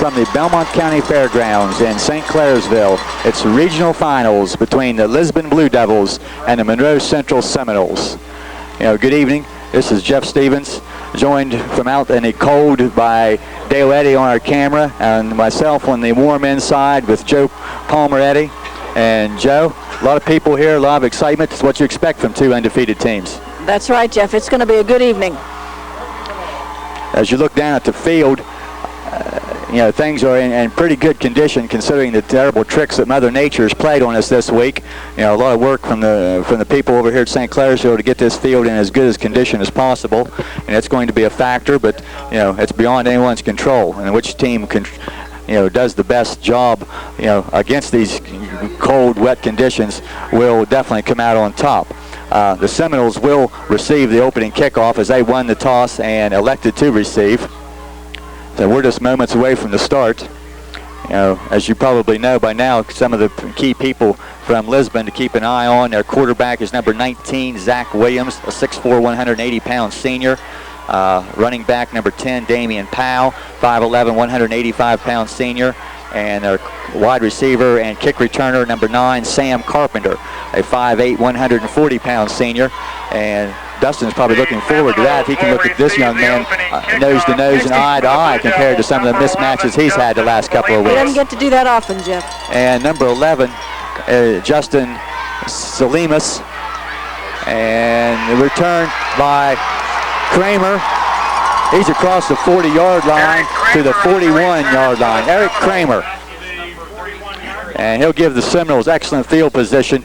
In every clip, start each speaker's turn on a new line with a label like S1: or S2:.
S1: from the Belmont County Fairgrounds in St. Clairsville. It's regional finals between the Lisbon Blue Devils and the Monroe Central Seminoles. Good evening. This is Jeff Stevens, joined from out in the cold by Dale Eddy on our camera, and myself on the warm inside with Joe Palmer Eddy. And Joe, a lot of people here, a lot of excitement. It's what you expect from two undefeated teams.
S2: That's right, Jeff. It's going to be a good evening.
S1: As you look down at the field, things are in pretty good condition considering the terrible tricks that Mother Nature has played on us this week. A lot of work from the people over here at St. Clairsville to get this field in as good as condition as possible, and it's going to be a factor. But it's beyond anyone's control, and which team does the best job against these cold, wet conditions will definitely come out on top. The Seminoles will receive the opening kickoff as they won the toss and elected to receive. So we're just moments away from the start. As you probably know by now, some of the key people from Lisbon to keep an eye on. Their quarterback is number 19, Zach Williams, a 6'4", 180-pound senior. Running back number 10, Damian Powell, 5'11", 185-pound senior. And their wide receiver and kick returner number 9, Sam Carpenter, a 5'8", 140-pound senior. And Dustin's probably looking forward to that. He can look at this young man nose to nose and eye to eye compared to some of the mismatches he's had the last couple of weeks.
S2: He doesn't get to do that often, Jeff.
S1: And number 11, Justin Salimas. And the return by Kramer. He's across the 40-yard line to the 41-yard line. Eric Kramer. And he'll give the Seminoles excellent field position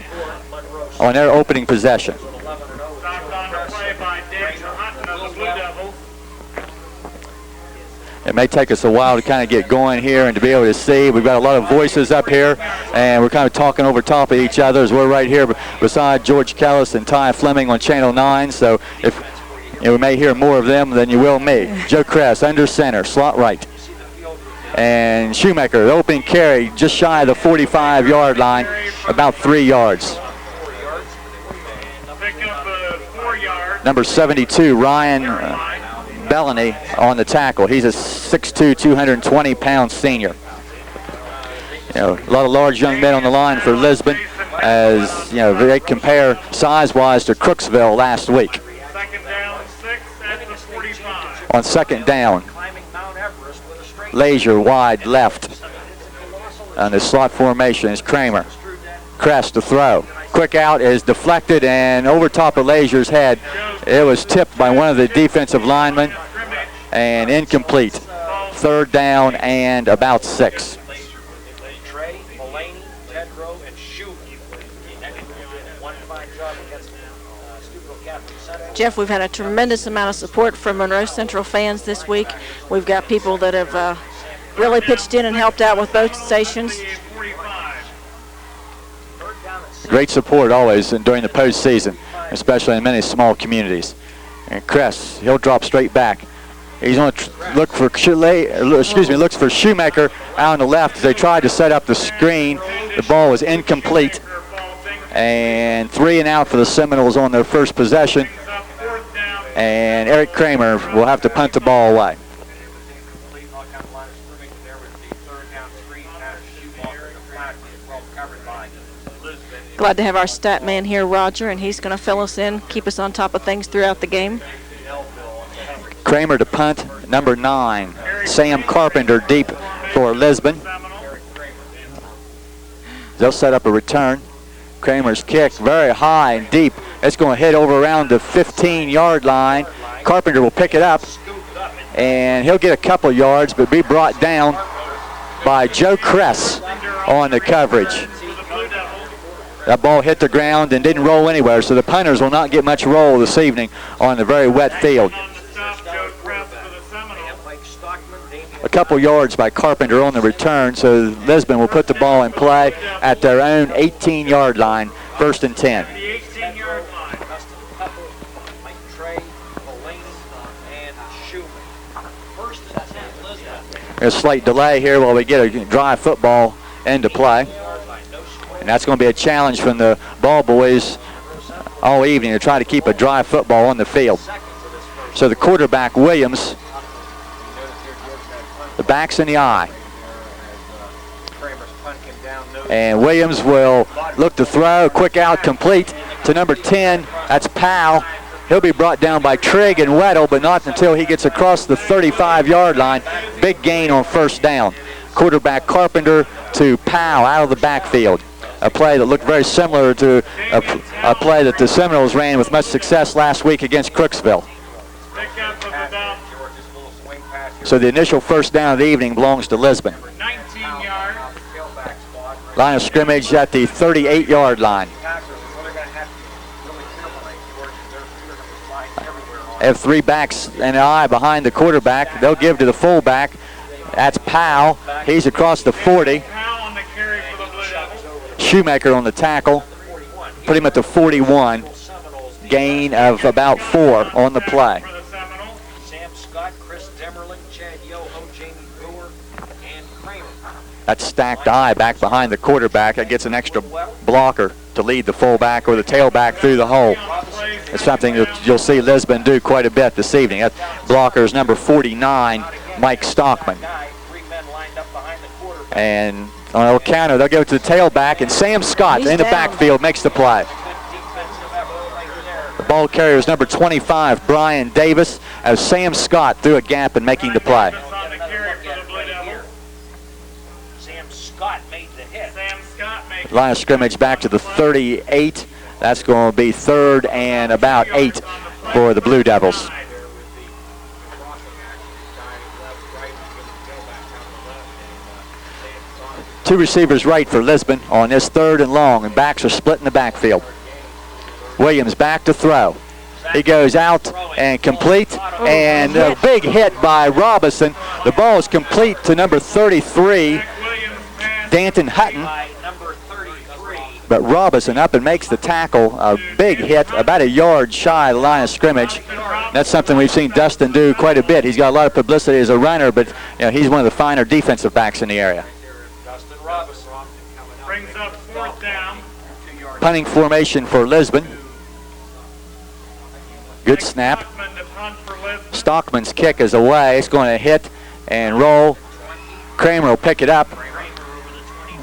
S1: on their opening possession. It may take us a while to kind of get going here and to be able to see. We've got a lot of voices up here, and we're kind of talking over top of each other as we're right here beside George Kellis and Ty Fleming on Channel 9. So if we may hear more of them than you will me. Joe Kress under center, slot right. And Shoemaker, the opening carry, just shy of the 45-yard line, about 3 yards. Number 72, Ryan Bellany on the tackle. He's a 6'2", 220-pound senior. A lot of large young men on the line for Lisbon, as they compare size-wise to Crooksville last week. On second down, Lazier wide left. On the slot formation is Kramer. Crest to throw. Quick out is deflected and over top of Lazier's head. It was tipped by one of the defensive linemen and incomplete. Third down and about 6.
S2: Jeff, we've had a tremendous amount of support from Monroe Central fans this week. We've got people that have really pitched in and helped out with both stations.
S1: Great support always during the postseason, especially in many small communities. And Kress, he'll drop straight back. He's going to looks for Shoemaker out on the left as they tried to set up the screen. The ball was incomplete. And 3 and out for the Seminoles on their first possession. And Eric Kramer will have to punt the ball away.
S2: Glad to have our stat man here, Roger, and he's going to fill us in, keep us on top of things throughout the game.
S1: Kramer to punt, number 9. Sam Carpenter deep for Lisbon. They'll set up a return. Kramer's kick very high and deep. It's going to hit over around the 15-yard line. Carpenter will pick it up, and he'll get a couple yards, but be brought down by Joe Kress on the coverage. That ball hit the ground and didn't roll anywhere, so the punters will not get much roll this evening on the very wet field. A couple yards by Carpenter on the return, so Lisbon will put the ball in play at their own 18-yard line, 1st and 10. There's a slight delay here while we get a dry football into play. And that's going to be a challenge from the ball boys all evening to try to keep a dry football on the field. So the quarterback, Williams, the back's in the eye. And Williams will look to throw. Quick out, complete to number 10. That's Powell. He'll be brought down by Trigg and Weddle, but not until he gets across the 35-yard line. Big gain on first down. Quarterback Carpenter to Powell out of the backfield. A play that looked very similar to a play that the Seminoles ran with much success last week against Crooksville. So the initial first down of the evening belongs to Lisbon.
S2: 19 yards.
S1: Line of scrimmage at the 38-yard line. They have three backs and an eye behind the quarterback. They'll give to the fullback. That's Powell. He's across the 40. Shoemaker on the tackle. Put him at the 41. Gain of about 4 on the play. That's stacked eye back behind the quarterback. That gets an extra blocker to lead the fullback or the tailback through the hole. It's something that you'll see Lisbon do quite a bit this evening. That blocker is number 49, Mike Stockman. And on a counter, they'll go to the tailback, and Sam Scott in the backfield makes the play. The ball carrier is number 25, Brian Davis, as Sam Scott through a gap and making the play. Line of scrimmage back to the 38. That's going to be 3rd and about 8 for the Blue Devils. Two receivers right for Lisbon on this 3rd and long, and backs are split in the backfield. Williams back to throw. He goes out and complete, and a big hit by Robinson. The ball is complete to number 33, Danton Hutton. But Robinson up and makes the tackle. A big hit, about a yard shy of the line of scrimmage. That's something we've seen Dustin do quite a bit. He's got a lot of publicity as a runner, but he's one of the finer defensive backs in the area.
S2: Brings up 4th down.
S1: Punting formation for Lisbon. Good snap. Stockman's kick is away. It's going to hit and roll. Kramer will pick it up.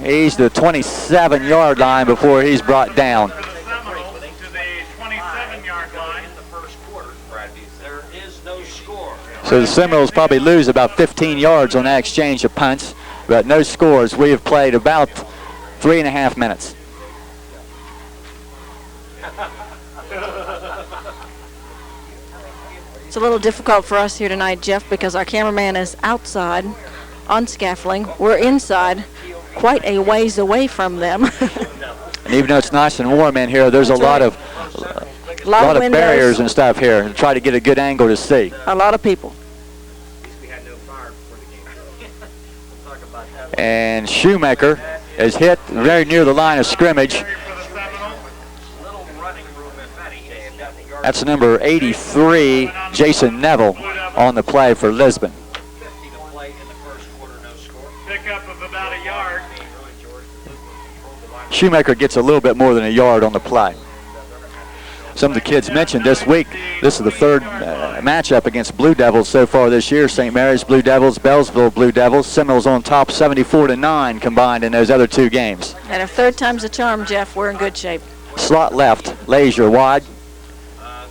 S1: He's the 27-yard line before he's brought down. So the Seminoles probably lose about 15 yards on that exchange of punts, but no scores. We have played about 3.5 minutes.
S2: It's a little difficult for us here tonight, Jeff, because our cameraman is outside on scaffolding. We're inside, quite a ways away from them.
S1: And even though it's nice and warm in here, there's a lot of barriers and stuff here to try to get a good angle to see.
S2: A lot of people.
S1: And Shoemaker is hit very near the line of scrimmage. That's number 83, Jason Neville, on the play for Lisbon.
S2: Pickup of about a yard.
S1: Shoemaker gets a little bit more than a yard on the play. Some of the kids mentioned this week, this is the 3rd matchup against Blue Devils so far this year. St. Mary's Blue Devils, Bellsville Blue Devils. Seminoles on top 74-9 combined in those other 2 games.
S2: And if 3rd time's a charm, Jeff, we're in good shape.
S1: Slot left, Lazier wide.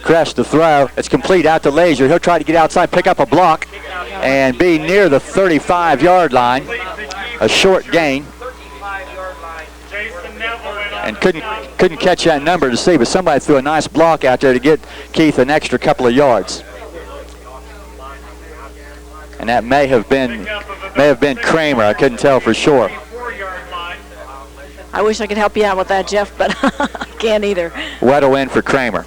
S1: Crest to throw. It's complete out to Lazier. He'll try to get outside, pick up a block, and be near the 35-yard line. A short gain. And couldn't catch that number to see, but somebody threw a nice block out there to get Keith an extra couple of yards. And that may have been Kramer. I couldn't tell for sure.
S2: I wish I could help you out with that, Jeff, but I can't either.
S1: Weddle in for Kramer.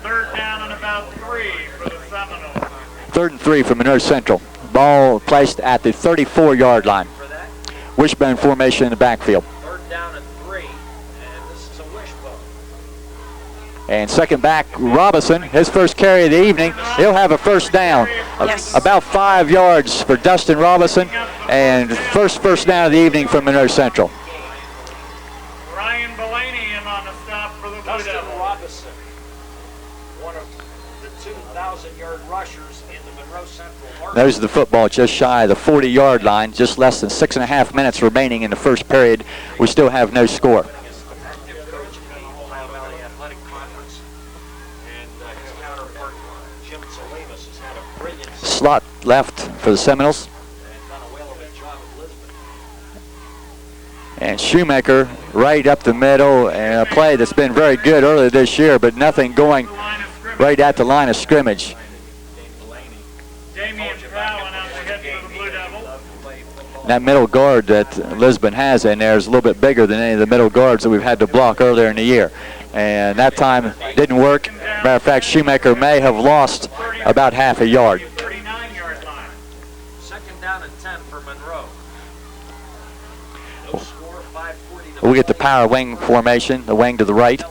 S2: 3rd down and about 3 for the Seminoles.
S1: 3rd and 3 for Monroe Central. Ball placed at the 34-yard line. Wishbone formation in the backfield.
S3: 3rd down and 3, and this is a wishbone.
S1: And second back, Robinson, his first carry of the evening. He'll have a first down.
S2: Yes.
S1: About 5 yards for Dustin Robinson, and first down of the evening from Monroe Central.
S2: Ryan Bellany in on the stop for the Blue Devils.
S3: Robinson, one of the 2 1,000-yard rushers in the Monroe Central Army.
S1: Those are the football just shy of the 40-yard line. Just less than 6.5 minutes remaining in the first period. We still have no score. Slot left for the Seminoles. And Shoemaker right up the middle, and a play that's been very good earlier this year, but nothing going right at the line of scrimmage. That middle guard that Lisbon has in there is a little bit bigger than any of the middle guards that we've had to block earlier in the year. And that time didn't work. Matter of fact, Shoemaker may have lost about half a yard.
S3: Second down and 10 for Monroe. No score, 5:40 to
S1: We get the power wing formation, the wing to the right.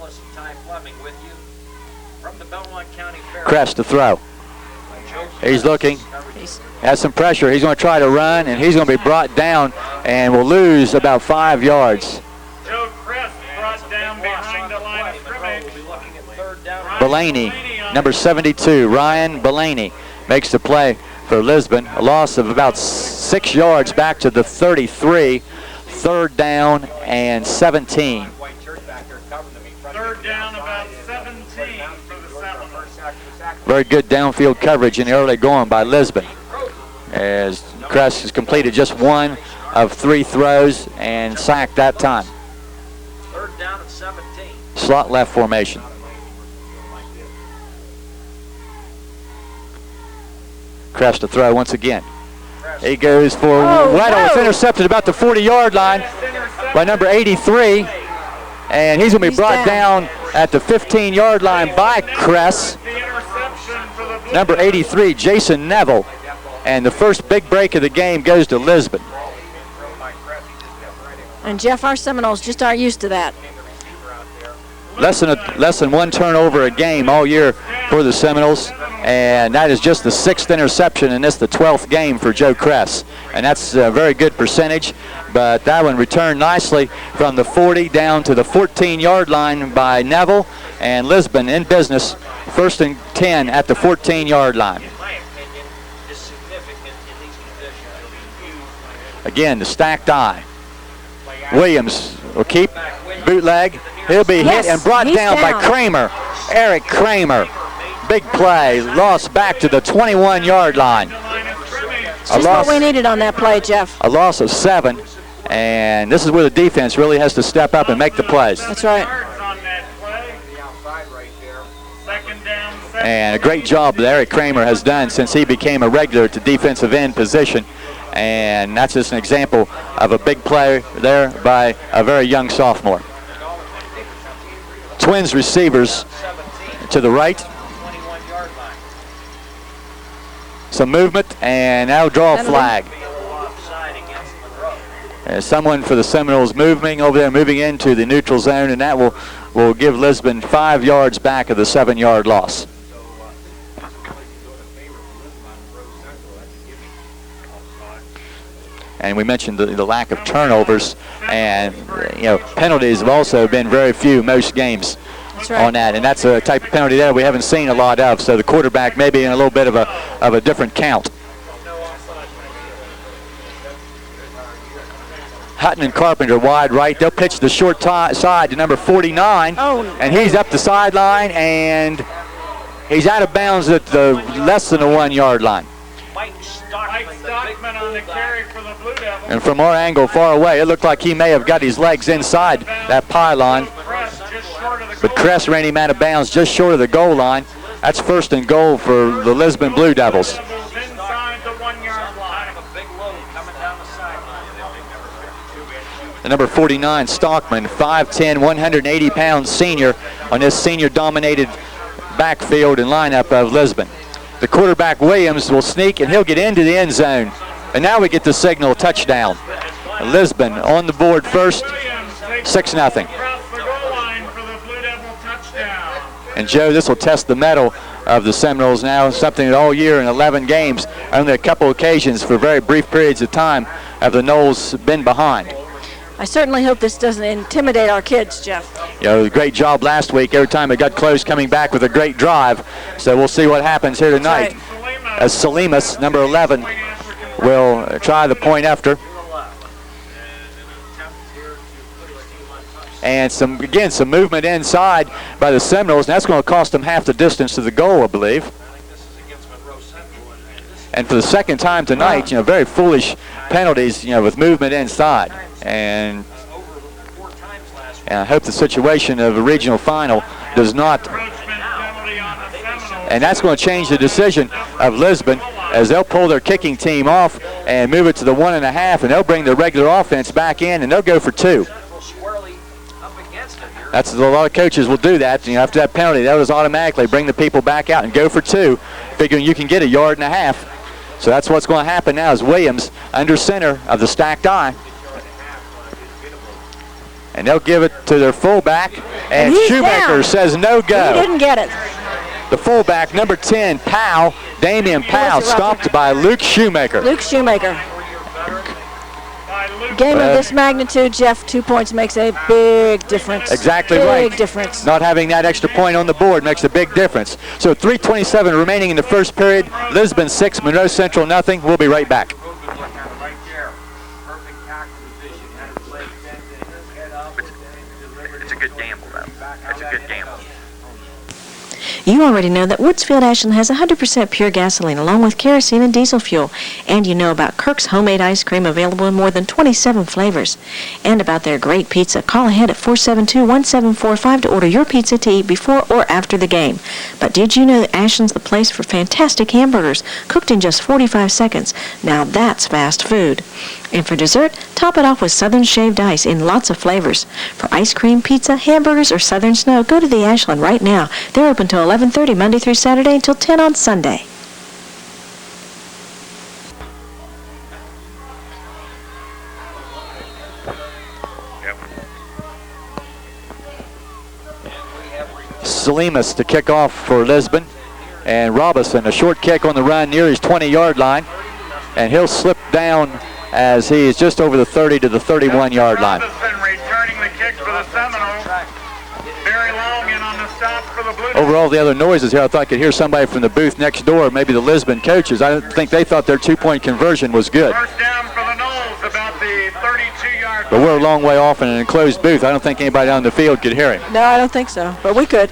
S1: Crest to throw. He's looking. Has some pressure. He's going to try to run, and he's going to be brought down and will lose about 5 yards.
S4: Joe Crest brought down behind the line of scrimmage.
S1: Bellany, number 72, Ryan Bellany, makes the play for Lisbon. A loss of about 6 yards back to the 33. Third down and 17.
S4: Third down about 17 for the Seminoles.
S1: Very good downfield coverage in the early going by Lisbon, as Crest has completed just one of 3 throws and sacked that time.
S3: Third down and 17.
S1: Slot left formation. Crest to throw once again. He goes for Weddle. It's intercepted about the 40-yard line by number 83. And he's going to be brought down at the 15-yard line by Crest. Number 83, Jason Neville. And the first big break of the game goes to Lisbon.
S2: And Jeff, our Seminoles just aren't used to that.
S1: Less than 1 turnover a game all year for the Seminoles. And that is just the 6th interception, and this the 12th game for Joe Crest. And that's a very good percentage, but that one returned nicely from the 40 down to the 14-yard line by Neville, and Lisbon in business, 1st and 10 at the 14-yard line. Again, the stacked eye. Williams will keep, bootleg. He'll be hit and brought down by Kramer, Eric Kramer. Big play, lost back to the 21-yard line.
S2: Just what we needed on that play, Jeff.
S1: A loss of 7, and this is where the defense really has to step up and make the plays.
S2: That's right.
S1: And a great job that Eric Kramer has done since he became a regular at the defensive end position. And that's just an example of a big play there by a very young sophomore. Twins receivers to the right. Some movement, and now draw a flag. Someone for the Seminoles moving over there, moving into the neutral zone, and that will give Lisbon 5 yards back of the 7-yard loss. And we mentioned the lack of turnovers, and penalties have also been very few most games.
S2: That's right.
S1: On that, and that's a type of penalty there we haven't seen a lot of, so the quarterback may be in a little bit of a different count. Hutton and Carpenter wide right. They'll pitch the short side to number 49, and he's up the sideline, and he's out of bounds at the less than the 1-yard line.
S4: Mike Stockman on the carry for the Blue Devils.
S1: And from our angle far away, it looked like he may have got his legs inside that pylon. But Crest ran him out of bounds just short of the goal line. That's 1st and goal for the Lisbon Blue Devils. The number 49, Stockman, 5'10", 180-pound senior on this senior-dominated backfield and lineup of Lisbon. The quarterback, Williams, will sneak, and he'll get into the end zone. And now we get the signal touchdown. Lisbon on the board first, 6-0. And Joe, this will test the mettle of the Seminoles now, something that all year in 11 games, only a couple occasions for very brief periods of time have the Noles been behind.
S2: I certainly hope this doesn't intimidate our kids, Jeff.
S1: great job last week. Every time it got close, coming back with a great drive. So we'll see what happens here tonight. As Salimas, number 11, will try the point after. And some movement inside by the Seminoles, and that's going to cost them half the distance to the goal, I believe. And for the second time tonight, very foolish penalties, with movement inside. And I hope the situation of a regional final does not. And that's going to change the decision of Lisbon, as they'll pull their kicking team off and move it to the 1.5, and they'll bring their regular offense back in, and they'll go for 2. That's a lot of coaches will do that. After that penalty, that was automatically bring the people back out and go for 2, figuring you can get 1.5 yards. So that's what's going to happen now is Williams under center of the stacked I. And they'll give it to their fullback, and Shoemaker
S2: down.
S1: Says no go.
S2: He didn't get it.
S1: The fullback, number 10, Powell, Damian Powell, stopped by Luke Shoemaker.
S2: Luke Shoemaker. Game of this magnitude, Jeff, 2 points makes a big difference.
S1: Exactly right.
S2: Big difference.
S1: Not having that extra point on the board makes a big difference. So 3:27 remaining in the first period. Lisbon 6, Monroe Central nothing. We'll be right back.
S5: It's a good gamble, though. It's a good gamble.
S6: You already know that Woodsfield Ashland has 100% pure gasoline along with kerosene and diesel fuel. And you know about Kirk's homemade ice cream available in more than 27 flavors. And about their great pizza. Call ahead at 472-1745 to order your pizza to eat before or after the game. But did you know that Ashland's the place for fantastic hamburgers cooked in just 45 seconds? Now that's fast food. And for dessert, top it off with Southern Shaved Ice in lots of flavors. For ice cream, pizza, hamburgers, or Southern Snow, go to the Ashland right now. They're open till 11:30 Monday through Saturday until 10 on Sunday.
S1: Salimas to kick off for Lisbon. And Robinson, a short kick on the run near his 20-yard line. And he'll slip down as he is just over the 30 to the 31-yard line.
S4: Robinson returning the kick for the Seminoles. Very long in on the stop for the Blue.
S1: Over all the other noises here, I thought I could hear somebody from the booth next door, maybe the Lisbon coaches. I don't think they thought their 2-point conversion was good.
S4: First down for the Noles, about the 32-yard line.
S1: But we're a long way off in an enclosed booth. I don't think anybody down the field could hear him.
S2: No, I don't think so, but we could.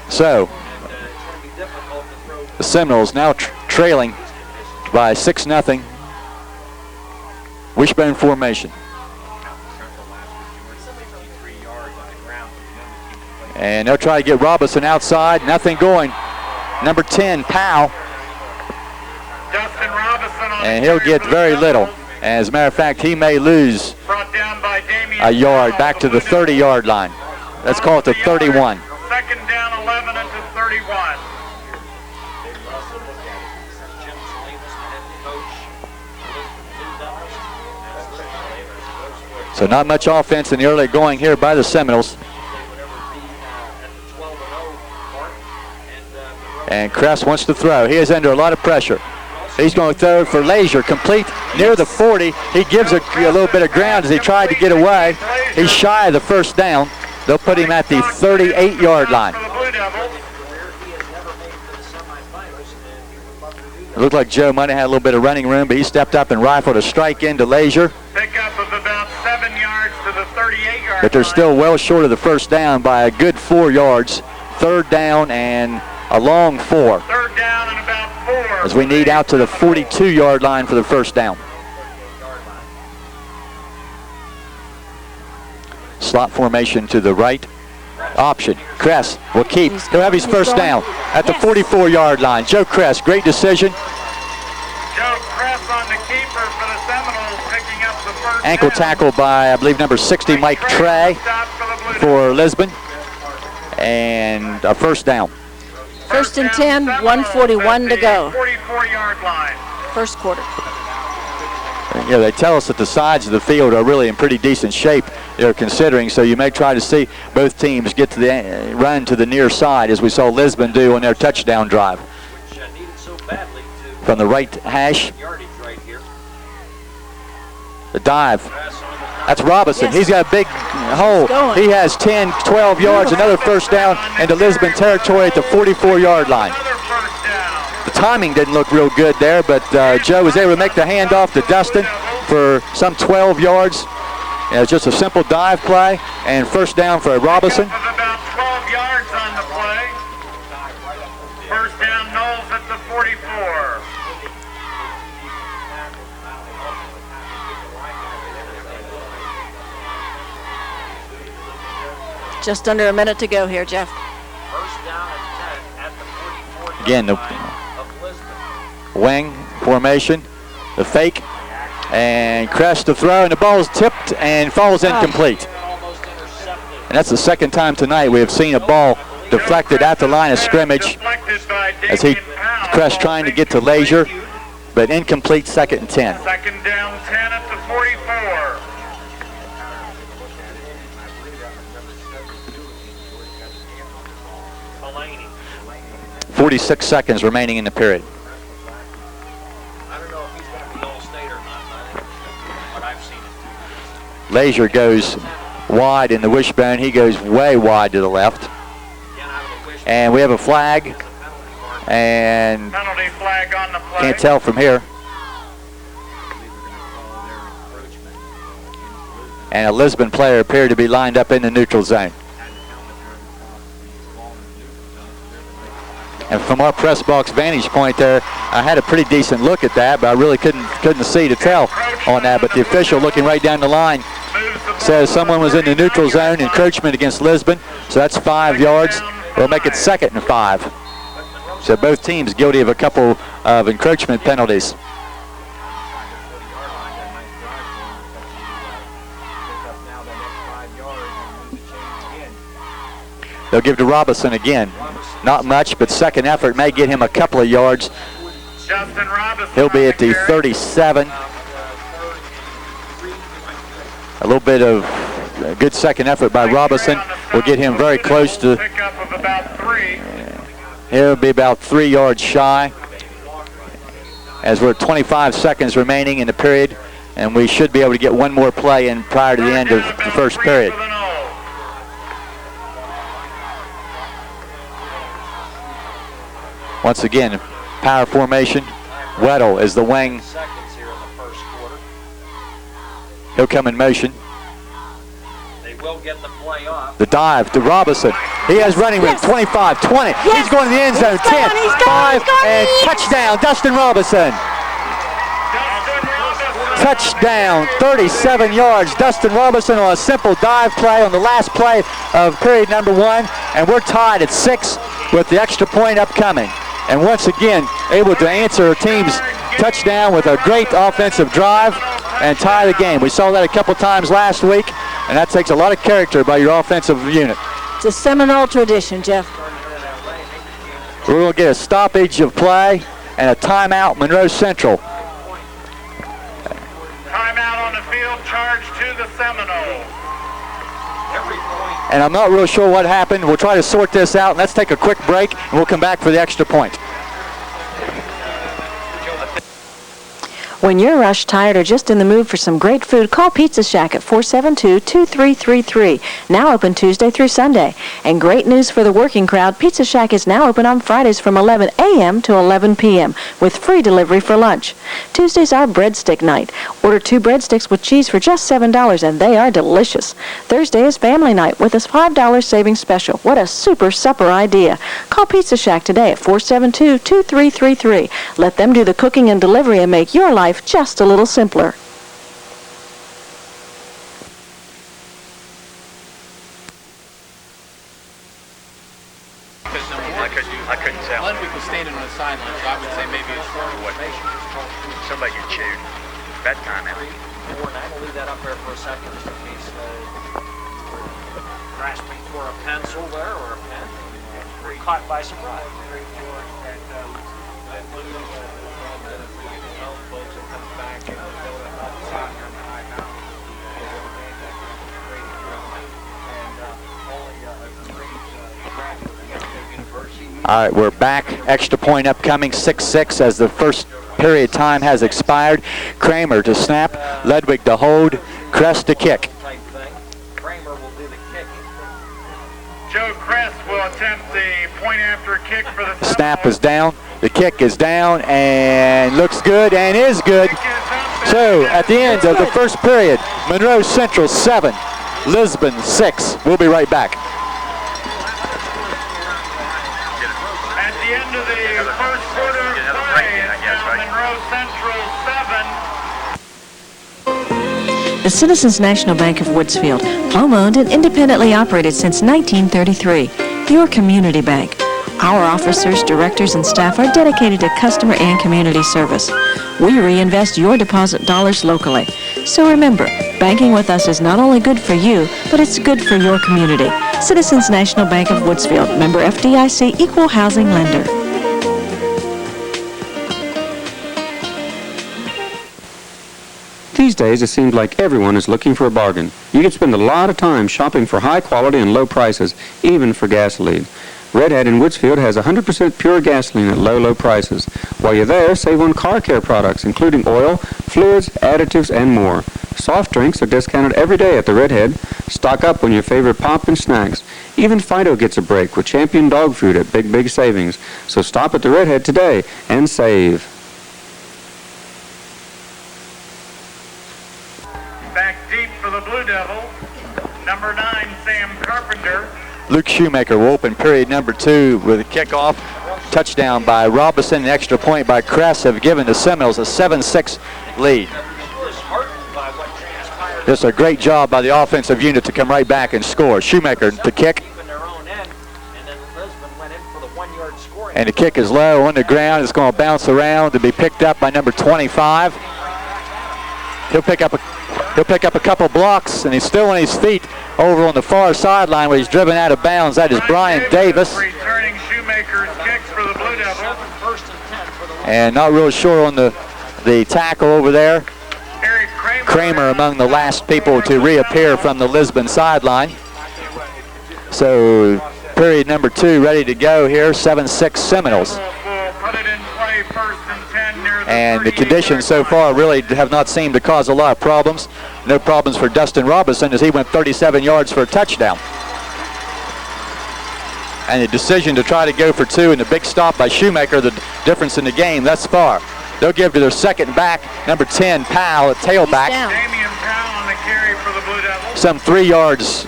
S1: So, the Seminoles now trailing by 6-0. Wishbone formation. And they'll try to get Robinson outside. Nothing going. Number 10, Powell.
S4: Justin Robinson on
S1: And he'll get very little. As a matter of fact, he may lose
S4: brought down by Damian
S1: a yard
S4: Powell,
S1: back to the 30-yard line. Let's call it the 31.
S4: Second down, 11 into 31.
S1: So not much offense in the early going here by the Seminoles. And Kress wants to throw. He is under a lot of pressure. He's going to throw it for Leisure, complete near the 40. He gives a little bit of ground as he tried to get away. He's shy of the first down. They'll put him at the 38-yard line. It looked like Joe might have had a little bit of running room, but he stepped up and rifled a strike into Leisure.
S4: Pickup of about 7 yards to the 38-yard
S1: But they're
S4: line.
S1: still well short of the first down by a good 4 yards. Third down and a long 4.
S4: Third down and about 4.
S1: As we need out to the 42-yard line for the first down. Slot formation to the right. Option. Kress will keep. He'll have his first down at the 44-yard line. Joe Kress, great decision.
S4: Joe Kress on the keeper for the Seminoles, picking up the first
S1: Ankle
S4: down.
S1: tackle by, I believe, number 60, Mike Trey
S4: Stop for the Blue
S1: for Lisbon. And a first down.
S2: First and 10,
S4: down,
S2: 1:41 to go.
S4: 44-yard line.
S2: First quarter.
S1: Yeah, they tell us that the sides of the field are really in pretty decent shape, they're considering, so you may try to see both teams get to the run to the near side, as we saw Lisbon do on their touchdown drive. From the right hash, the dive That's Robinson.
S2: Yes.
S1: He's got a big hole.
S2: going.
S1: He has 10, 12 yards, another first down into Lisbon territory at the 44-yard line.
S4: Another first down.
S1: The timing didn't look real good there, but Joe was able to make the handoff to Dustin for some 12 yards. It was just a simple dive play and first down for Robinson.
S4: It was about 12 yards on the play. First down, Knowles at the 44.
S2: Just under a minute to go here, Jeff.
S3: First down and 10 at the 44
S1: Again, the
S3: of Lisbon.
S1: wing formation, the fake, and Crest to throw, and the ball is tipped and falls incomplete.
S3: Almost intercepted.
S1: And that's the second time tonight we have seen a ball deflected at the line of scrimmage as Crest trying to get to Leisure, but incomplete, 2nd and 10.
S4: Second down, 10 at the 44.
S1: 46 seconds remaining in the period.
S3: I don't know if he's going to be All-State or not, but I've seen it.
S1: Leisure goes wide in the wishbone. He goes way wide to the left. And we have a flag. And
S4: Penalty flag on the play.
S1: can't tell from here. And a Lisbon player appeared to be lined up in the neutral zone. And from our press box vantage point there, I had a pretty decent look at that, but I really couldn't see to tell on that. But the official looking right down the line says someone was in the neutral zone, encroachment against Lisbon. So that's 5 yards. They'll make it 2nd and 5. So both teams guilty of a couple of encroachment penalties. They'll give to Robinson again. Not much, but second effort may get him a couple of yards.
S4: Justin Robinson.
S1: He'll be at the 37. A little bit of a good second effort by Robinson will get him very close to.
S4: Pickup of about 3.
S1: He'll be about 3 yards shy. As we're 25 seconds remaining in the period, and we should be able to get one more play in prior to the end of the first period. Once again, power formation. Weddle is the wing.
S3: Seconds here in the first quarter.
S1: He'll come in motion.
S3: They will get the play off.
S1: The dive to Robinson. He has running room, 25, 20. He's going to the end zone, 10, 5, and touchdown, Dustin Robinson. Touchdown, 37 yards. Dustin Robinson on a simple dive play on the last play of period number 1. And we're tied at 6 with the extra point upcoming. And once again, able to answer a team's touchdown with a great offensive drive and tie the game. We saw that a couple times last week, and that takes a lot of character by your offensive unit.
S2: It's a Seminole tradition, Jeff.
S1: We're going to get a stoppage of play and a timeout, Monroe Central.
S4: Timeout on the field, charge to the Seminoles.
S1: And I'm not real sure what happened. We'll try to sort this out. Let's take a quick break, and we'll come back for the extra point.
S6: When you're rushed, tired, or just in the mood for some great food, call Pizza Shack at 472-2333. Now open Tuesday through Sunday. And great news for the working crowd, Pizza Shack is now open on Fridays from 11 a.m. to 11 p.m. with free delivery for lunch. Tuesday's our breadstick night. Order 2 breadsticks with cheese for just $7, and they are delicious. Thursday is family night with a $5 savings special. What a super supper idea. Call Pizza Shack today at 472-2333. Let them do the cooking and delivery and make your life just a little simpler.
S5: I couldn't tell.
S7: Ludwig was standing on the sideline, so I would say maybe it's short.
S5: Somebody get chewed. Bedtime out.
S3: We'll leave that up there for a second just in case grasping for a pencil there or a pen. We're caught by surprise.
S1: All right, we're back. Extra point upcoming, 6-6 as the first period time has expired. Kramer to snap, Ludwig to hold, Crest to kick.
S3: Type thing. Kramer will do the kick.
S4: Joe Crest will attempt the point after kick for the
S1: Snap is down. The kick is down and looks good and is good. So at the end of the first period, Monroe Central 7, Lisbon 6. We'll be right back.
S4: At the end of the first quarter of play, it's now Monroe Central 7.
S6: The Citizens National Bank of Woodsfield, home-owned and independently operated since 1933. Your community bank. Our officers, directors, and staff are dedicated to customer and community service. We reinvest your deposit dollars locally. So remember, banking with us is not only good for you, but it's good for your community. Citizens National Bank of Woodsfield, member FDIC, equal housing lender.
S8: These days, it seems like everyone is looking for a bargain. You can spend a lot of time shopping for high quality and low prices, even for gasoline. Redhead in Woodsfield has 100% pure gasoline at low, low prices. While you're there, save on car care products, including oil, fluids, additives, and more. Soft drinks are discounted every day at the Redhead. Stock up on your favorite pop and snacks. Even Fido gets a break with Champion dog food at big, big savings. So stop at the Redhead today and save.
S4: Back deep for the Blue Devils, number 9, Sam Carpenter.
S1: Luke Shoemaker will open period number 2 with a kickoff. Touchdown by Robinson, an extra point by Kress have given the Seminoles a 7-6 lead. Just a great job by the offensive unit to come right back and score. Shoemaker to kick. And the kick is low on the ground. It's going to bounce around to be picked up by number 25. He'll pick up a couple blocks, and he's still on his feet over on the far sideline where he's driven out of bounds. That is Brian Davis.
S4: Returning Shoemaker's kick for the Blue Devils.
S1: And not real sure on the tackle over there. Kramer among the last people to reappear from the Lisbon sideline. So period number 2 ready to go here, 7-6 Seminoles. And the conditions so far really have not seemed to cause a lot of problems. No problems for Dustin Robinson as he went 37 yards for a touchdown. And the decision to try to go for 2 and the big stop by Shoemaker, the difference in the game thus far. They'll give to their second back, number 10, Powell at tailback.
S4: Damian Powell on the carry for the Blue Devils.
S1: Some 3 yards,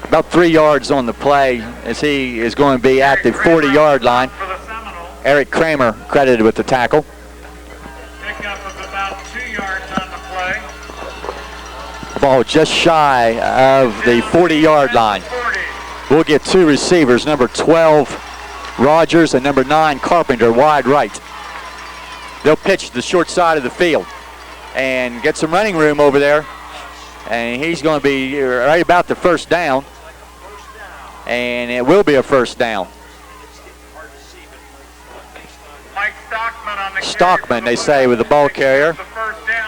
S1: about 3 yards on the play as he is going to be at the 40-yard line. Eric Kramer credited with the tackle.
S4: Pickup of about 2 yards on the play.
S1: Ball just shy of the 40-yard line. We'll get 2 receivers, number 12, Rogers, and number 9, Carpenter, wide right. They'll pitch the short side of the field and get some running room over there. And he's going to be right about the first down. And it will be a first down. Stockman, they say, with the ball carrier.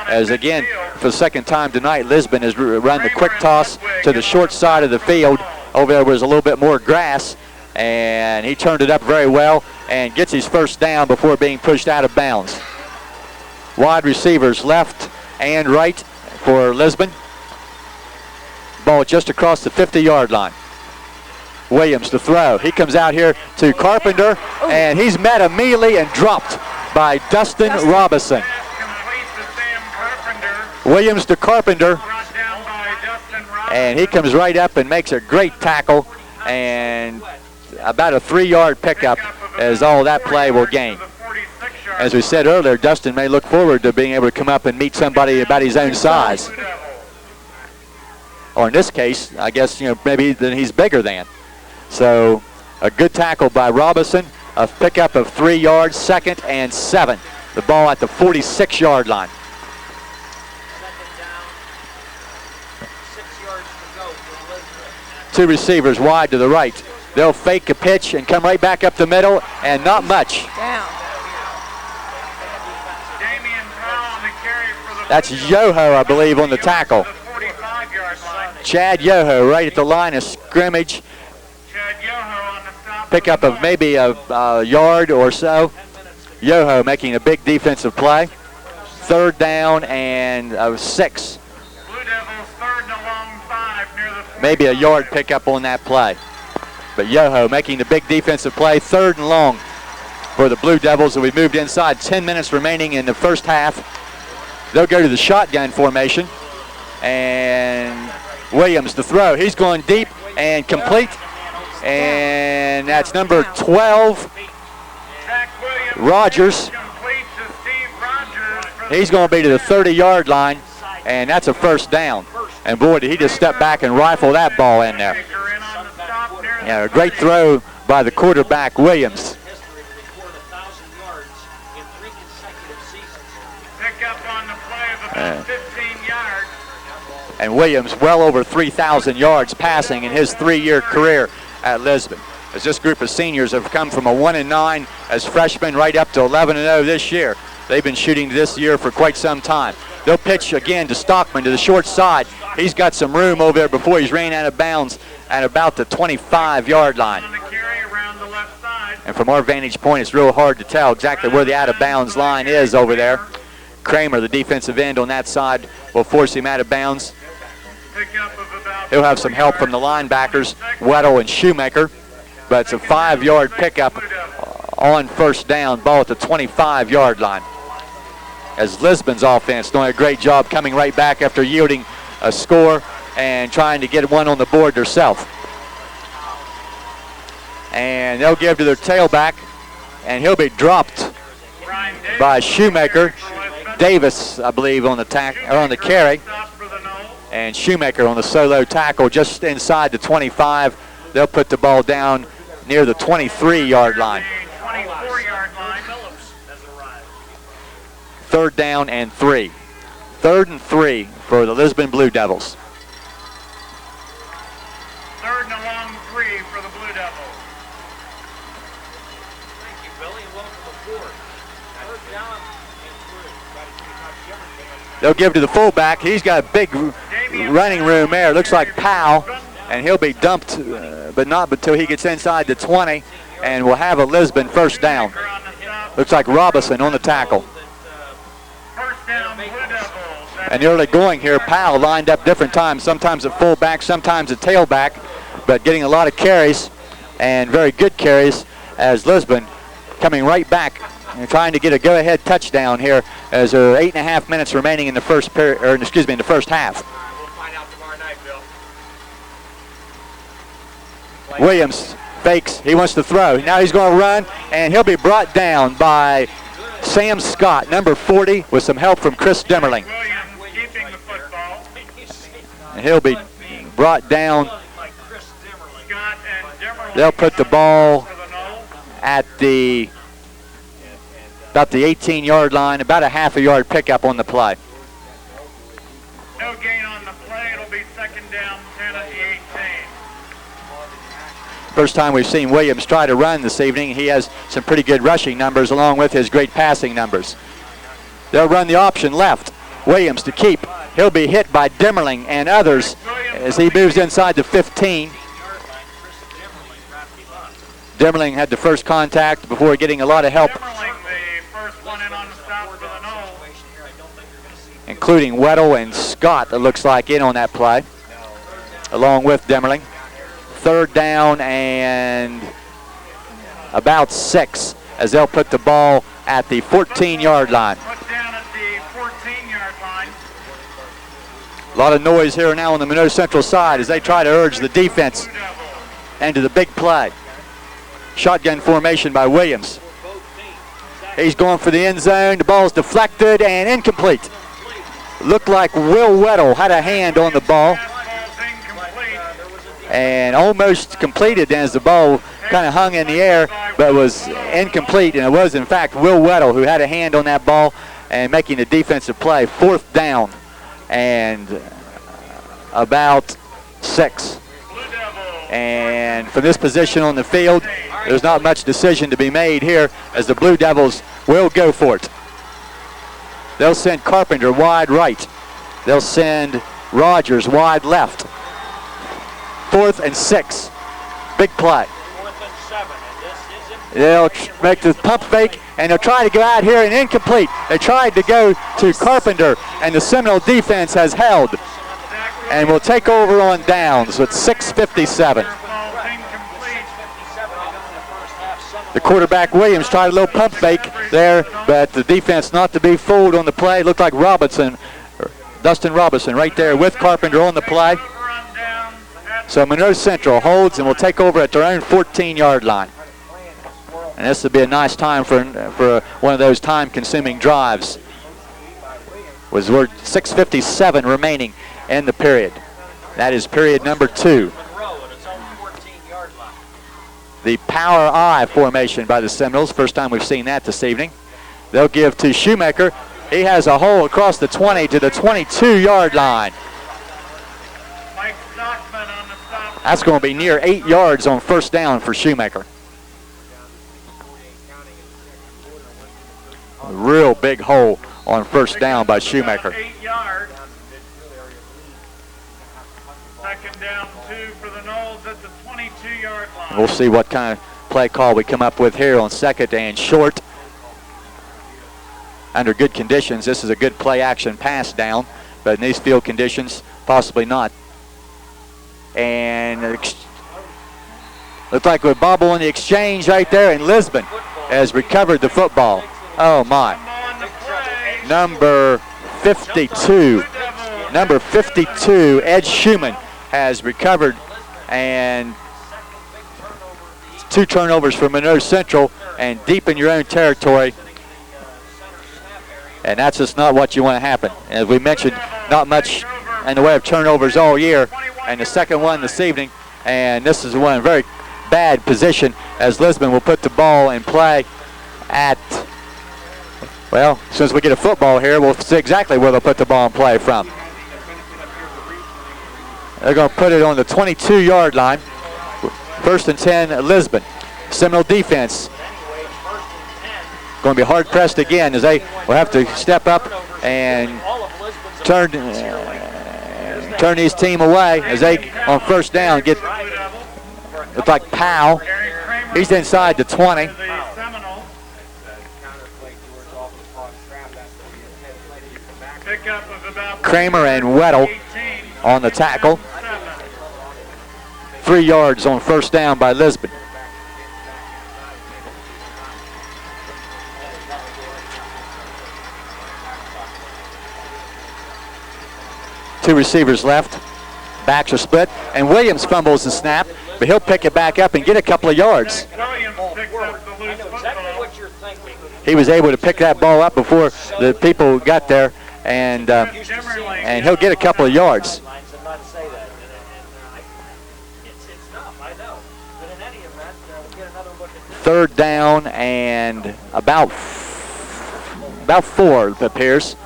S1: As again, for the second time tonight, Lisbon has run the quick toss to the short side of the field. Over there was a little bit more grass, and he turned it up very well and gets his first down before being pushed out of bounds. Wide receivers left and right for Lisbon. Ball just across the 50-yard line. Williams to throw. He comes out here to Carpenter, and he's met immediately and dropped by Dustin Robinson. Williams to Carpenter, and he comes right up and makes a great tackle, and about a 3-yard pickup is all that play will gain. As we said earlier, Dustin may look forward to being able to come up and meet somebody about his own size. Or in this case, I guess, maybe then he's bigger than. So a good tackle by Robinson, a pickup of 3 yards, 2nd and 7. The ball at the 46-yard line. Two receivers wide to the right. They'll fake a pitch and come right back up the middle, and not much. That's Yoho, I believe, on the tackle. Chad Yoho right at the line of scrimmage. Pickup of maybe a yard or so. Yoho making a big defensive play. Third down and 6.
S4: Blue Devils third and a long 5 near the
S1: Maybe a yard pickup on that play. But Yoho making the big defensive play, third and long for the Blue Devils, and we moved inside. 10 minutes remaining in the first half. They'll go to the shotgun formation, and Williams to throw. He's going deep and complete, and that's number 12, Rogers. He's going to be to the 30-yard line, and that's a first down. And boy, did he just step back and rifle that ball in there. Yeah, a great throw by the quarterback, Williams. And Williams well over 3,000 yards passing in his 3-year career at Lisbon. As this group of seniors have come from a 1-9 as freshmen right up to 11-0 this year. They've been shooting this year for quite some time. They'll pitch again to Stockman to the short side. He's got some room over there before he's ran out of bounds at about the 25-yard line. And from our vantage point, it's real hard to tell exactly where the out-of-bounds line is over there. Kramer, the defensive end on that side, will force him out of bounds. He'll have some help from the linebackers, Weddle and Shoemaker. But it's a 5-yard pickup on first down, ball at the 25-yard line. As Lisbon's offense doing a great job coming right back after yielding a score and trying to get one on the board themselves. And they'll give to their tailback, and he'll be dropped by Shoemaker. Davis, I believe, on the on the carry. And Shoemaker on the solo tackle just inside the 25. They'll put the ball down near the 23-yard line.
S4: 24-yard line.
S1: Third down and 3. Third and 3 for the Lisbon Blue Devils.
S4: Third and a long 3 for the Blue Devils.
S3: Thank you, Billy, and welcome aboard. Third down and 3.
S1: They'll give to the fullback. He's got a big running room there. Looks like Powell, and he'll be dumped, but not until he gets inside the 20, and we'll have a Lisbon first down. Looks like Robinson on the tackle.
S4: First down, Blue Devils.
S1: And the early going here, Powell lined up different times, sometimes at fullback, sometimes at tailback, but getting a lot of carries, and very good carries, as Lisbon coming right back and trying to get a go-ahead touchdown here as there are 8.5 minutes remaining in the first period, or excuse me, in the first half.
S3: We'll find out tomorrow night, Bill.
S1: Williams fakes, he wants to throw. Now he's going to run, and he'll be brought down by Sam Scott, number 40, with some help from Chris Demmerling.
S4: Williams keeping the football.
S1: And he'll be brought down.
S4: Scott and Demmerling.
S1: They'll put the ball
S4: For the Knoll.
S1: at about the 18-yard line, about a half a yard pickup on the play.
S4: No gain on the play. It'll be second down, 10 at the 18.
S1: First time we've seen Williams try to run this evening. He has some pretty good rushing numbers along with his great passing numbers. They'll run the option left. Williams to keep. He'll be hit by Demmerling and others as he moves inside the 15. Demmerling had the first contact before getting a lot of help,
S4: Demmerling, the first one in on the stop for the Knoll.
S1: including Weddle and Scott, it looks like, in on that play, along with Demmerling. Third down and about 6 as they'll put the ball at the 14-yard line.
S4: Put down at the 14-yard line.
S1: A lot of noise here now on the Monroe Central side as they try to urge the defense
S4: Blue Devils.
S1: into the big play. Shotgun formation by Williams. He's going for the end zone. The ball's deflected and incomplete. Looked like Will Weddle had a hand on the ball
S4: Fastball's incomplete.
S1: and almost completed as the ball kind of hung in the air, but was incomplete. And it was, in fact, Will Weddle who had a hand on that ball and making the defensive play. Fourth down and about 6.
S4: Blue Devils.
S1: And from this position on the field, there's not much decision to be made here as the Blue Devils will go for it. They'll send Carpenter wide right. They'll send Rogers wide left. 4th and 6. Big play.
S3: 4th and 7, and this is
S1: They'll make the pump fake, and they'll try to go out here and incomplete. They tried to go to Carpenter, and the Seminole defense has held. And will take over on downs with 6:57. The quarterback, Williams, tried a little pump fake there, but the defense not to be fooled on the play. Looked like Dustin Robinson right there with Carpenter on the play. So Monroe Central holds and will take over at their own 14-yard line. And this would be a nice time for one of those time-consuming drives. Was worth 6:57 remaining in the period. That is period number 2. The power I formation by the Seminoles. First time we've seen that this evening. They'll give to Shoemaker. He has a hole across the 20 to the 22-yard line. That's going to be near 8 yards on first down for Shoemaker. A real big hole on first down by Shoemaker.
S4: 8 yards. Second down 2 for the Noles at the 22-yard line.
S1: We'll see what kind of play call we come up with here on second and short. Under good conditions, this is a good play action pass down, but in these field conditions, possibly not. And looked like we bobble in the exchange right there, and Lisbon has recovered the football. Oh my. Number 52, Ed Schumann has recovered, and 2 turnovers for Monroe Central, and deep in your own territory. And that's just not what you want to happen. As we mentioned, not much in the way of turnovers all year, and the second one this evening, and this is one in very bad position as Lisbon will put the ball in play at, well, since we get a football here, we'll see exactly where they'll put the ball in play from. They're going to put it on the 22-yard line. First and 10, Lisbon. Seminole defense going to be hard-pressed again as they will have to step up and turn his team away as they, on first down, get, looks like Powell. He's inside the 20. Kramer and Weddle on the tackle. 3 yards on first down by Lisbon. Two receivers left. Backs are split, and Williams fumbles the snap, but he'll pick it back up and get a couple of yards. He was able to pick that ball up before the people got there, and he'll get a couple of yards. Third down and about 4, it appears,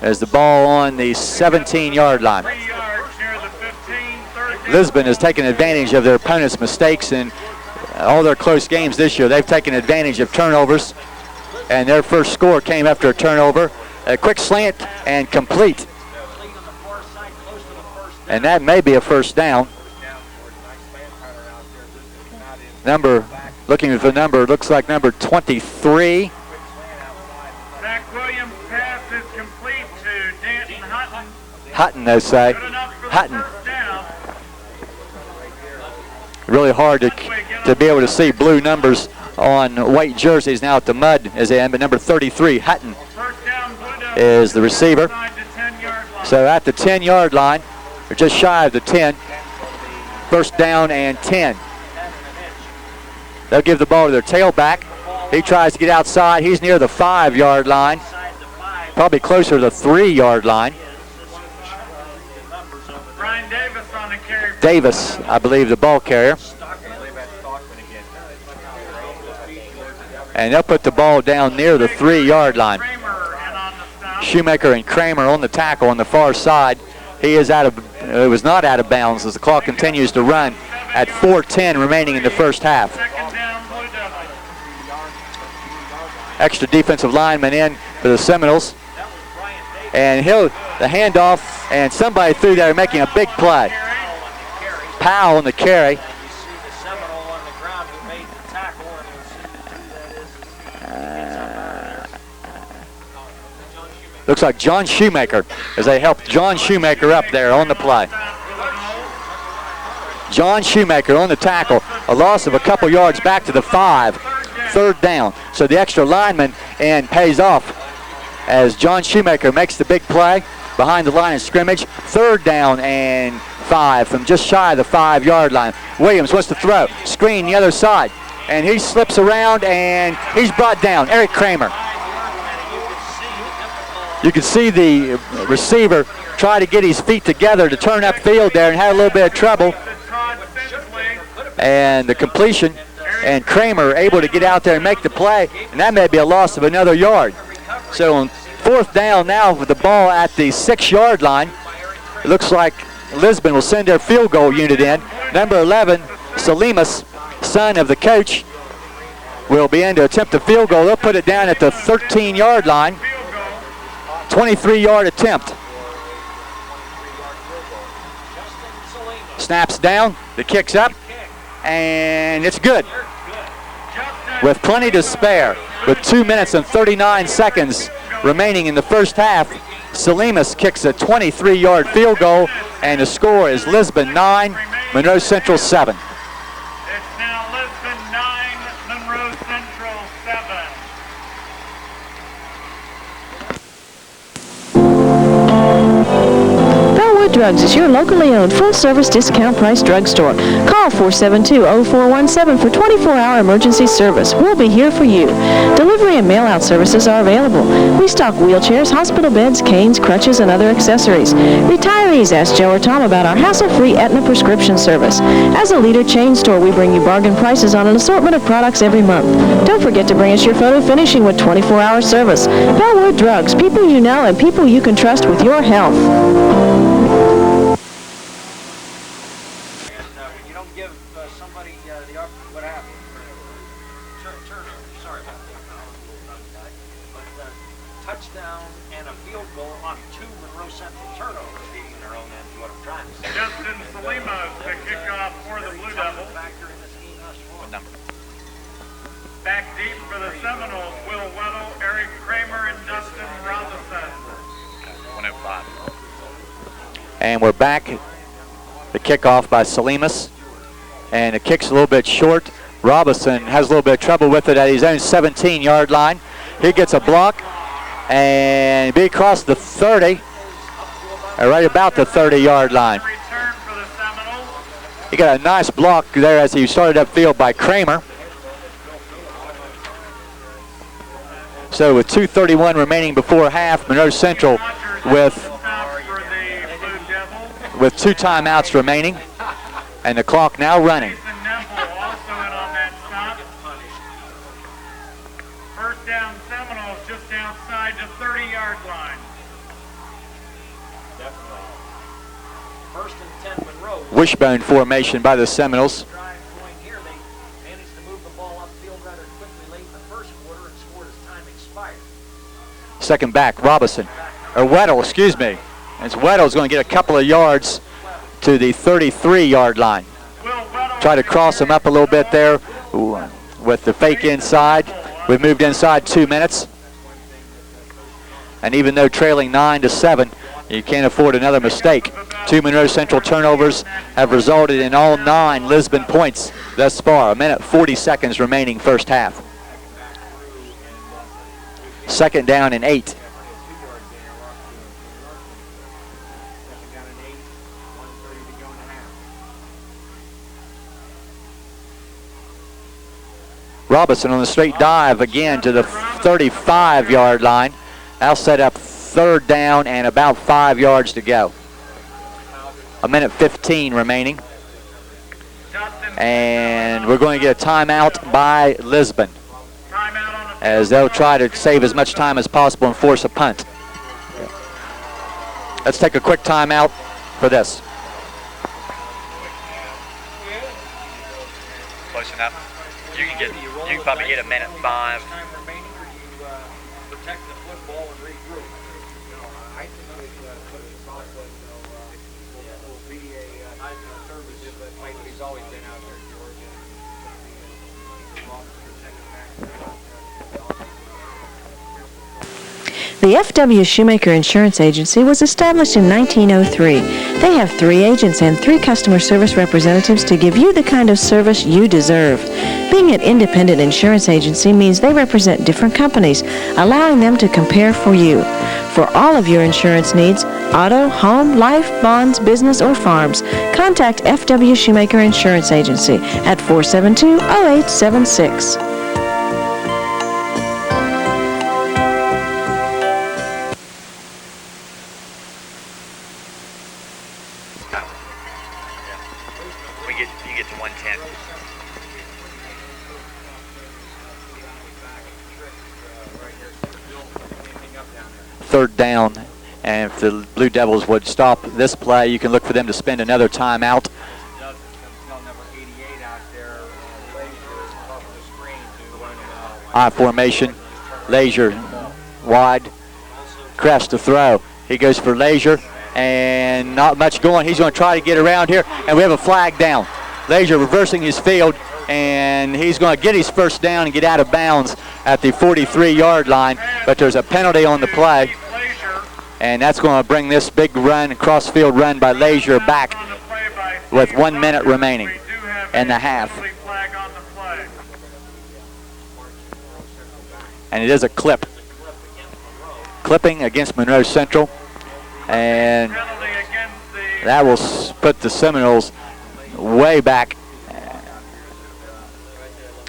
S1: as the ball on the 17-yard line. Lisbon has taken advantage of their opponent's mistakes in all their close games this year. They've taken advantage of turnovers, and their first score came after a turnover. A quick slant and complete. And that may be a first down. Looking at the number, looks like number 23.
S4: Zach Williams' pass is complete to Danton Hutton.
S1: Hutton, they say. Hutton. Really hard to be able to see blue numbers on white jerseys now at the mud as they end, but number 33, Hutton, is the receiver. So at the 10-yard line, or just shy of the 10, first down and 10. They'll give the ball to their tailback. He tries to get outside. He's near the 5-yard line, probably closer to the 3-yard line. Davis, I believe, the ball carrier. And they'll put the ball down near the 3-yard line. Shoemaker and Kramer on the tackle on the far side. He is it was not out of bounds as the clock continues to run at 4:10 remaining in the first half. Extra defensive lineman in for the Seminoles. And the handoff, and somebody through there making a big play. Powell on the carry. Looks like John Shoemaker, as they helped John Shoemaker up there on the play. John Shoemaker on the tackle, a loss of a couple yards back to the 5, 3rd down. So the extra lineman and pays off as John Shoemaker makes the big play behind the line of scrimmage. 3rd down and 5 from just shy of the 5-yard line. Williams wants to throw, screen the other side, and he slips around and he's brought down. Eric Kramer. You can see the receiver try to get his feet together to turn upfield there and had a little bit of trouble. And the completion, and Kramer able to get out there and make the play, and that may be a loss of another yard. So on 4th down now with the ball at the 6-yard line, it looks like Lisbon will send their field goal unit in. Number 11, Salimas, son of the coach, will be in to attempt the field goal. They'll put it down at the 13-yard line. 23-yard attempt. Snaps down, the kick's up, and it's good. With plenty to spare, with 2 minutes and 39 seconds remaining in the first half, Salimas kicks a 23-yard field goal, and the score is Lisbon 9, Monroe Central 7.
S4: It's now Lisbon 9, Monroe Central 7.
S6: Bellwood Drugs is your locally owned full-service discount price drugstore. Call 472-0417 for 24-hour emergency service. We'll be here for you. Delivery and mail-out services are available. We stock wheelchairs, hospital beds, canes, crutches, and other accessories. Retirees ask Joe or Tom about our hassle-free Aetna prescription service. As a leader chain store, we bring you bargain prices on an assortment of products every month. Don't forget to bring us your photo finishing with 24-hour service. Bellwood Drugs, people you know and people you can trust with your health.
S3: You don't give somebody the what happened? Turnover. Sorry about that. But touchdown and a field goal on 2 Monroe Central turnovers being their own end is what I'm trying to say.
S4: Justin Salimas to kick off for the Blue Devils.
S3: What number?
S4: Back deep for the Seminoles, Will Weddle, Eric Kramer, and Dustin Robinson.
S3: 105.
S1: And we're back. The kickoff by Salimas. And the kick's a little bit short. Robinson has a little bit of trouble with it at his own 17-yard line. He gets a block and be across the 30, or right about the 30-yard line.
S4: Return for the Seminoles.
S1: He got a nice block there as he started upfield by Kramer. So with 2:31 remaining before half, Monroe Central with 2 timeouts remaining, and the clock now running.
S4: Also in on that stop. First down Seminoles just outside the 30-yard line.
S3: Definitely. First and 10 Monroe.
S1: Wishbone formation by the Seminoles.
S3: Drive going here. They managed to move the ball upfield rather quickly late in the first quarter and scored as time expired.
S1: Second back, Robinson, or Weddle, excuse me. As Weddle's going to get a couple of yards to the 33-yard line. Try to cross him up a little bit there with the fake inside. We've moved inside 2 minutes. And even though trailing 9-7, you can't afford another mistake. 2 Monroe Central turnovers have resulted in all 9 Lisbon points thus far. 1 minute 40 seconds remaining first half. Second down and 8. Robinson on the straight dive again to the 35-yard line. That'll set up 3rd down and about 5 yards to go. 1 minute 15 remaining. And we're going to get a timeout by Lisbon, as they'll try to save as much time as possible and force a punt. Let's take a quick timeout for this.
S5: Close enough. You can probably get 1 minute 5.
S3: Time remaining, or do you protect the football and regroup? I think it'll be a service like he's always been out there, George.
S6: The F.W. Shoemaker Insurance Agency was established in 1903. They have 3 agents and 3 customer service representatives to give you the kind of service you deserve. Being an independent insurance agency means they represent different companies, allowing them to compare for you. For all of your insurance needs, auto, home, life, bonds, business, or farms, contact F.W. Shoemaker Insurance Agency at 472-0876.
S5: You get to 110.
S1: Third down, and if the Blue Devils would stop this play, you can look for them to spend another timeout. I formation, Leisure wide, Crest to throw. He goes for Leisure, and not much going. He's going to try to get around here, and we have a flag down. Leisure reversing his field, and he's going to get his first down and get out of bounds at the 43-yard line, but there's a penalty on the play, and that's going to bring this big run, cross-field run by Leisure back with 1 minute remaining in the half. And it is a clipping against Monroe Central, and that will put the Seminoles way back.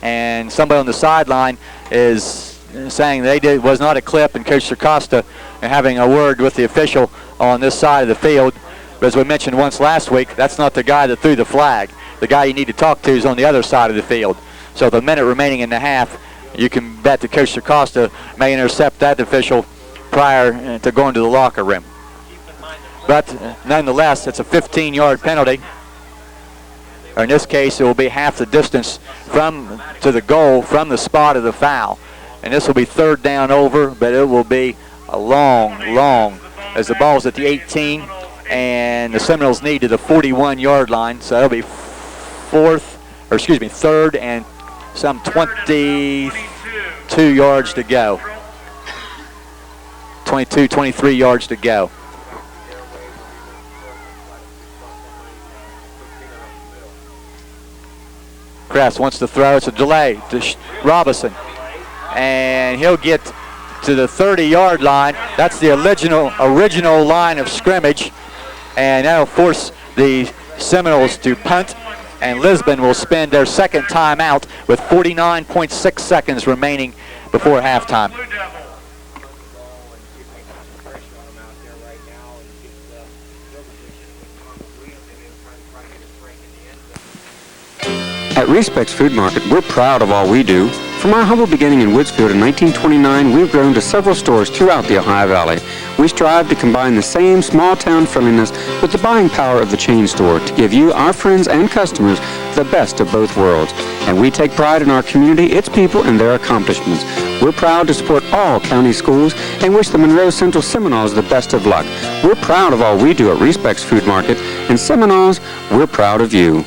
S1: And somebody on the sideline is saying was not a clip, and Coach Circosta having a word with the official on this side of the field. But as we mentioned once last week, that's not the guy that threw the flag. The guy you need to talk to is on the other side of the field. So the minute remaining in the half, you can bet that Coach Circosta may intercept that official prior to going to the locker room. But nonetheless, it's a 15-yard penalty. Or in this case, it will be half the distance to the goal from the spot of the foul. And this will be third down over, but it will be a long, as the ball's at the 18, and the Seminoles need to the 41-yard line. So it'll be third and some 22 yards to go. 23 yards to go. Kress wants to throw. It's a delay to Robinson. And he'll get to the 30-yard line. That's the original line of scrimmage. And that'll force the Seminoles to punt. And Lisbon will spend their second timeout with 49.6 seconds remaining before halftime.
S8: At Respects Food Market, we're proud of all we do. From our humble beginning in Woodsfield in 1929, we've grown to several stores throughout the Ohio Valley. We strive to combine the same small-town friendliness with the buying power of the chain store to give you, our friends and customers, the best of both worlds. And we take pride in our community, its people, and their accomplishments. We're proud to support all county schools and wish the Monroe Central Seminoles the best of luck. We're proud of all we do at Respects Food Market, and Seminoles, we're proud of you.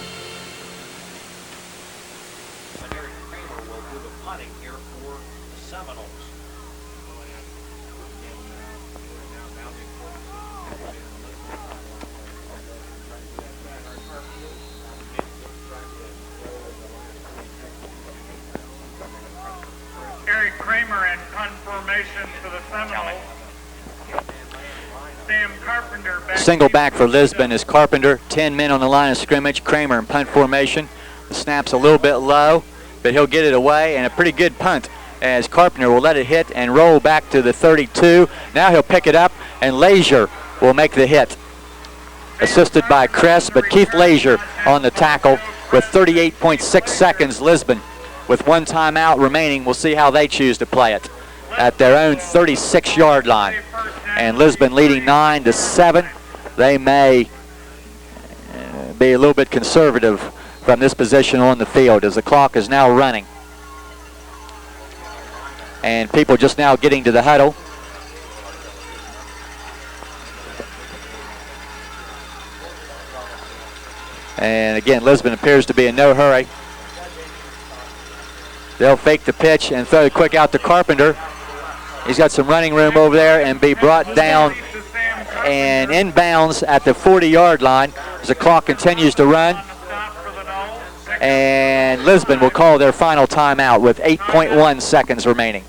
S1: Single back for Lisbon is Carpenter. 10 men on the line of scrimmage. Kramer in punt formation. The snap's a little bit low, but he'll get it away, and a pretty good punt as Carpenter will let it hit and roll back to the 32. Now he'll pick it up, and Leisure will make the hit. Assisted by Kress, but Keith Leisure on the tackle with 38.6 seconds. Lisbon with one timeout remaining. We'll see how they choose to play it at their own 36-yard line. And Lisbon leading 9-7. They may be a little bit conservative from this position on the field as the clock is now running. And people just now getting to the huddle. And again, Lisbon appears to be in no hurry. They'll fake the pitch and throw it quick out to Carpenter. He's got some running room over there and be brought down and inbounds at the 40-yard line as the clock continues to run. And Lisbon will call their final timeout with 8.1 seconds remaining.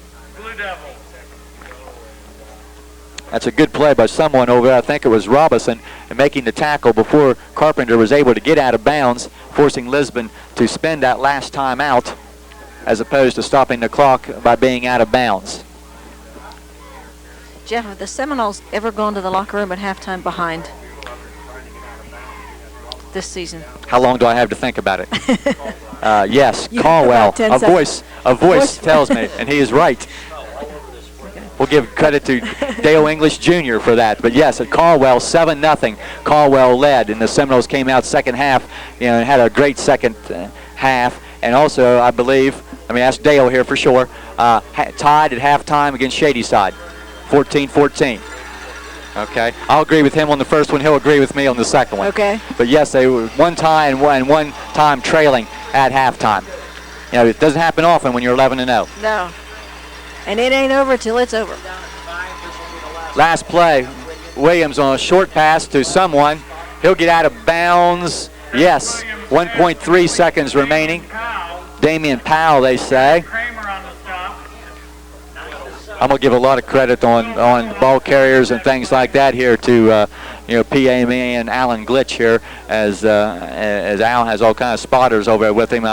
S1: That's a good play by someone over there. I think it was Robinson, making the tackle before Carpenter was able to get out of bounds, forcing Lisbon to spend that last timeout as opposed to stopping the clock by being out of bounds.
S2: Jeff, have the Seminoles ever gone to the locker room at halftime behind this season?
S1: How long do I have to think about it? Yes,
S2: You have
S1: Caldwell.
S2: about 10
S1: A voice tells me, and he is right. We'll give credit to Dale English Jr. for that. But yes, at Caldwell, 7-0. Caldwell led, and the Seminoles came out second half, and had a great second half. And also, I believe, let me ask Dale here for sure, tied at halftime against Shadyside, 14-14. Okay, I'll agree with him on the first one. He'll agree with me on the second one.
S2: Okay.
S1: But yes, they were one tie and one time trailing at halftime. You know, it doesn't happen often when you're 11-0.
S2: No. And it ain't over till it's over.
S1: Last play, Williams on a short pass to someone. He'll get out of bounds. Yes, 1.3 seconds remaining. Damian Powell, they say. I'm going to give a lot of credit on ball carriers and things like that here to PAME and Alan Glitch here, as Al has all kinds of spotters over there with him.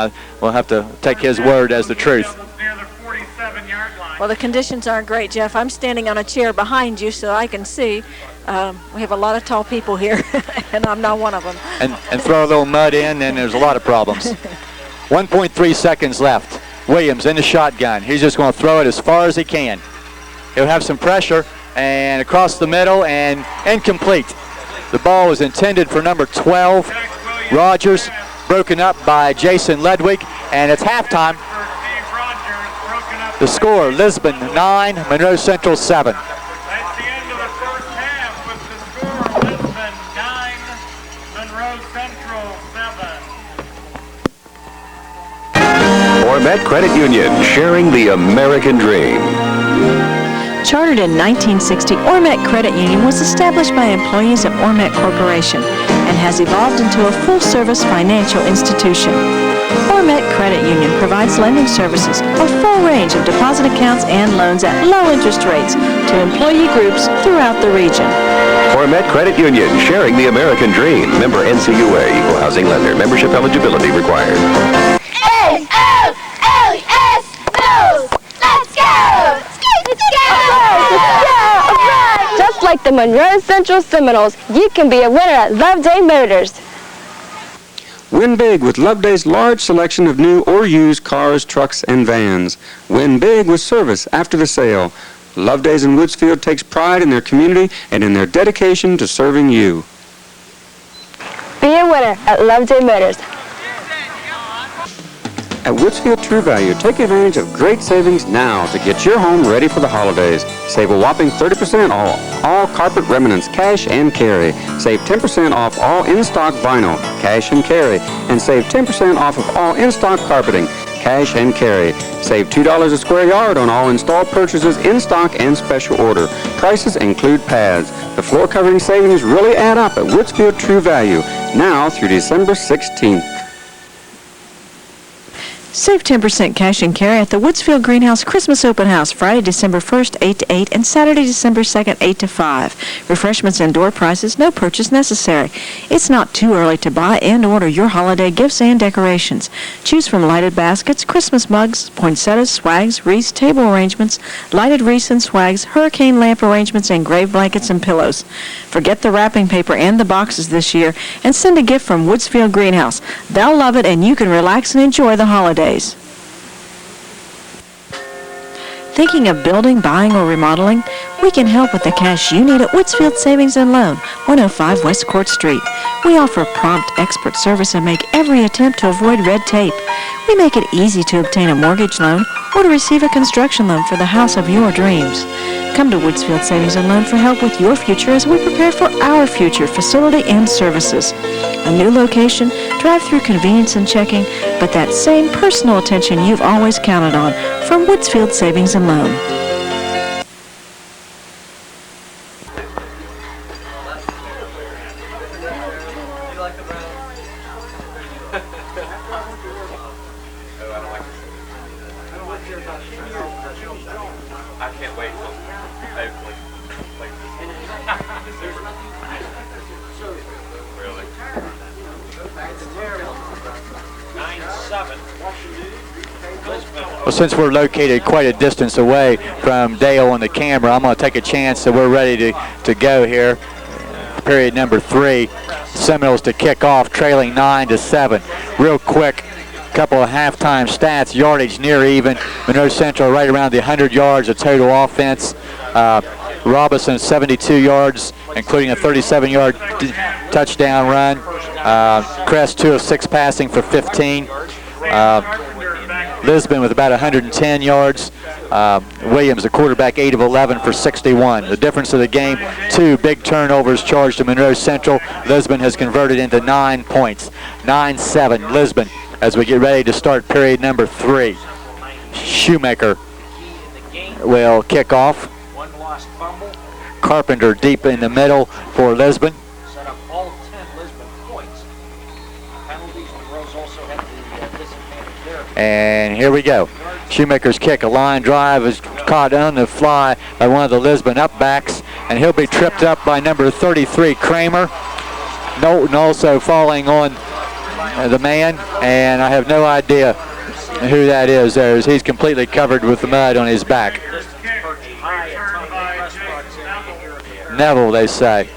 S1: We'll have to take his word as the truth.
S2: Well, the conditions aren't great, Jeff. I'm standing on a chair behind you so I can see. We have a lot of tall people here, and I'm not one of them.
S1: And throw a little mud in, and there's a lot of problems. 1.3 seconds left. Williams in the shotgun. He's just going to throw it as far as he can. He'll have some pressure, and across the middle, and incomplete. The ball was intended for number 12, Rogers, broken up by Jason Ledwig, and it's halftime. The score, Lisbon 9, Monroe Central 7.
S4: That's the end of the first half with the score, Lisbon 9, Monroe Central 7.
S9: Ormet Credit Union, sharing the American dream.
S6: Chartered in 1960, Ormet Credit Union was established by employees of Ormet Corporation and has evolved into a full-service financial institution. Ormet Credit Union provides lending services, a full range of deposit accounts and loans at low interest rates to employee groups throughout the region.
S9: Ormet Credit Union, sharing the American dream. Member NCUA, Equal Housing Lender. Membership eligibility required.
S10: N-O-O-S, nose! Let's go! Let's go!
S11: Just like the Monroe Central Seminoles, you can be a winner at Loveday Motors.
S8: Win big with Loveday's large selection of new or used cars, trucks, and vans. Win big with service after the sale. Loveday's in Woodsfield takes pride in their community and in their dedication to serving you.
S11: Be a winner at Loveday Motors.
S8: At Woodsfield True Value, take advantage of great savings now to get your home ready for the holidays. Save a whopping 30% off all carpet remnants, cash and carry. Save 10% off all in-stock vinyl, cash and carry. And save 10% off of all in-stock carpeting, cash and carry. Save $2 a square yard on all installed purchases in stock and special order. Prices include pads. The floor covering savings really add up at Woodsfield True Value, now through December 16th.
S6: Save 10% cash and carry at the Woodsfield Greenhouse Christmas Open House, Friday, December 1st, 8 to 8, and Saturday, December 2nd, 8 to 5. Refreshments and door prices, no purchase necessary. It's not too early to buy and order your holiday gifts and decorations. Choose from lighted baskets, Christmas mugs, poinsettias, swags, wreaths, table arrangements, lighted wreaths and swags, hurricane lamp arrangements, and grave blankets and pillows. Forget the wrapping paper and the boxes this year, and send a gift from Woodsfield Greenhouse. They'll love it, and you can relax and enjoy the holidays. Thinking of building, buying, or remodeling? We can help with the cash you need at Woodsfield Savings and Loan, 105 West Court Street. We offer prompt, expert service and make every attempt to avoid red tape. We make it easy to obtain a mortgage loan or to receive a construction loan for the house of your dreams. Come to Woodsfield Savings and Loan for help with your future as we prepare for our future, facility and services. A new location, drive-through convenience and checking, but that same personal attention you've always counted on from Woodsfield Savings and Loan.
S3: 7. Lisbon.
S1: Well, since we're located quite a distance away from Dale on the camera, I'm going to take a chance that we're ready to go here. Period number 3. Seminoles to kick off, trailing 9-7. Real quick, couple of halftime stats. Yardage near even. Monroe Central right around the 100 yards of total offense. Robinson 72 yards, including a 37-yard touchdown run. Crest 2 of 6 passing for 15. Lisbon with about 110 yards. Williams, the quarterback, 8 of 11 for 61. The difference of the game, 2 big turnovers charged to Monroe Central. Lisbon has converted into 9 points. 9-7 Lisbon as we get ready to start period number 3. Shoemaker will kick off.
S3: One lost fumble.
S1: Carpenter deep in the middle for Lisbon.
S3: Set up all 10 Lisbon points. Penalties. Monroe's also had the disadvantage there.
S1: And here we go. Shoemaker's kick, a line drive, is caught on the fly by one of the Lisbon upbacks, and he'll be tripped up by number 33, Kramer. Knowlton also falling on the man, and I have no idea who that is there, as he's completely covered with the mud on his back. Neville, they say.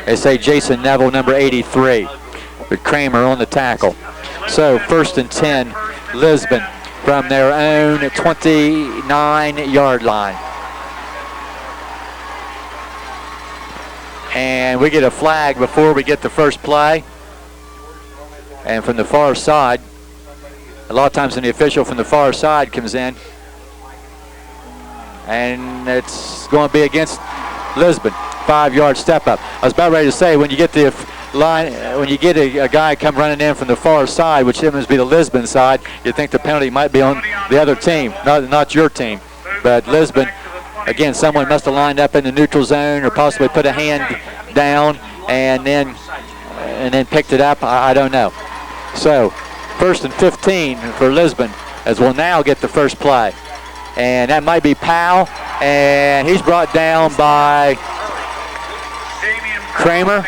S1: They say Jason Neville, number 83, with Kramer on the tackle. So 1st and 10, Lisbon from their own 29-yard line. And we get a flag before we get the first play. And from the far side, a lot of times when the official from the far side comes in, and it's going to be against Lisbon. 5-yard step up. I was about ready to say, when you get the line, when you get a guy come running in from the far side, which happens to be the Lisbon side, you think the penalty might be on the other team, not your team. But Lisbon, again, someone must have lined up in the neutral zone or possibly put a hand down and then picked it up. I don't know. So 1st and 15 for Lisbon, as we'll now get the first play. And that might be Powell, and he's brought down by Kramer.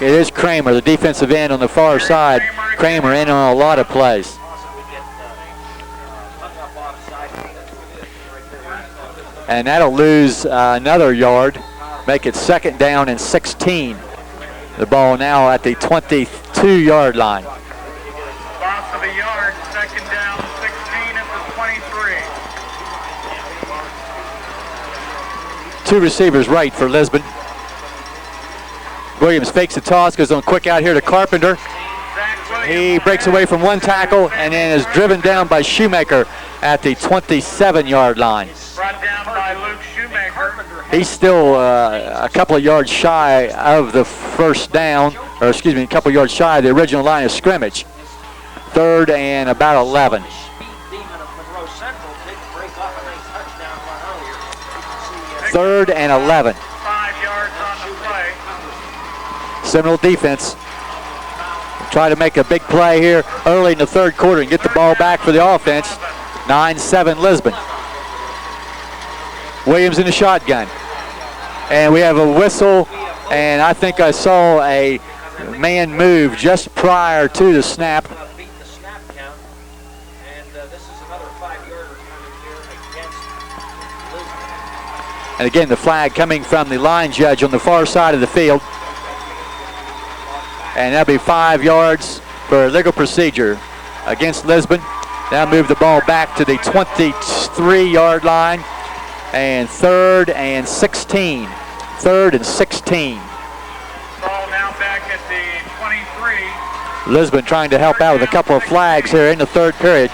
S1: It is Kramer, the defensive end on the far side. Kramer in on a lot of plays. And that'll lose another yard, make it 2nd down and 16. The ball now at the 22-yard line.
S4: Loss of a yard, 2nd down, 16 at the 23.
S1: 2 receivers right for Lisbon. Williams fakes the toss, goes on quick out here to Carpenter. He breaks away from one tackle and then is driven down by Shoemaker at the 27-yard line.
S4: Brought down by Luke Shoemaker.
S1: He's still a couple of yards shy of the first down, or excuse me, a couple of yards shy of the original line of scrimmage. 3rd and about 11. 3rd and 11.
S4: 5 yards on the play.
S1: Seminole defense try to make a big play here early in the 3rd quarter and get the ball back for the offense. 9-7 Lisbon. Williams in the shotgun. And we have a whistle, and I think I saw a man move just prior to the snap. And again, the flag coming from the line judge on the far side of the field. And that'll be 5 yards for legal procedure against Lisbon. Now move the ball back to the 23-yard line. And 3rd and 16. 3rd and 16.
S4: Ball now back at the 23.
S1: Lisbon trying to help out with a couple of flags here in the 3rd period.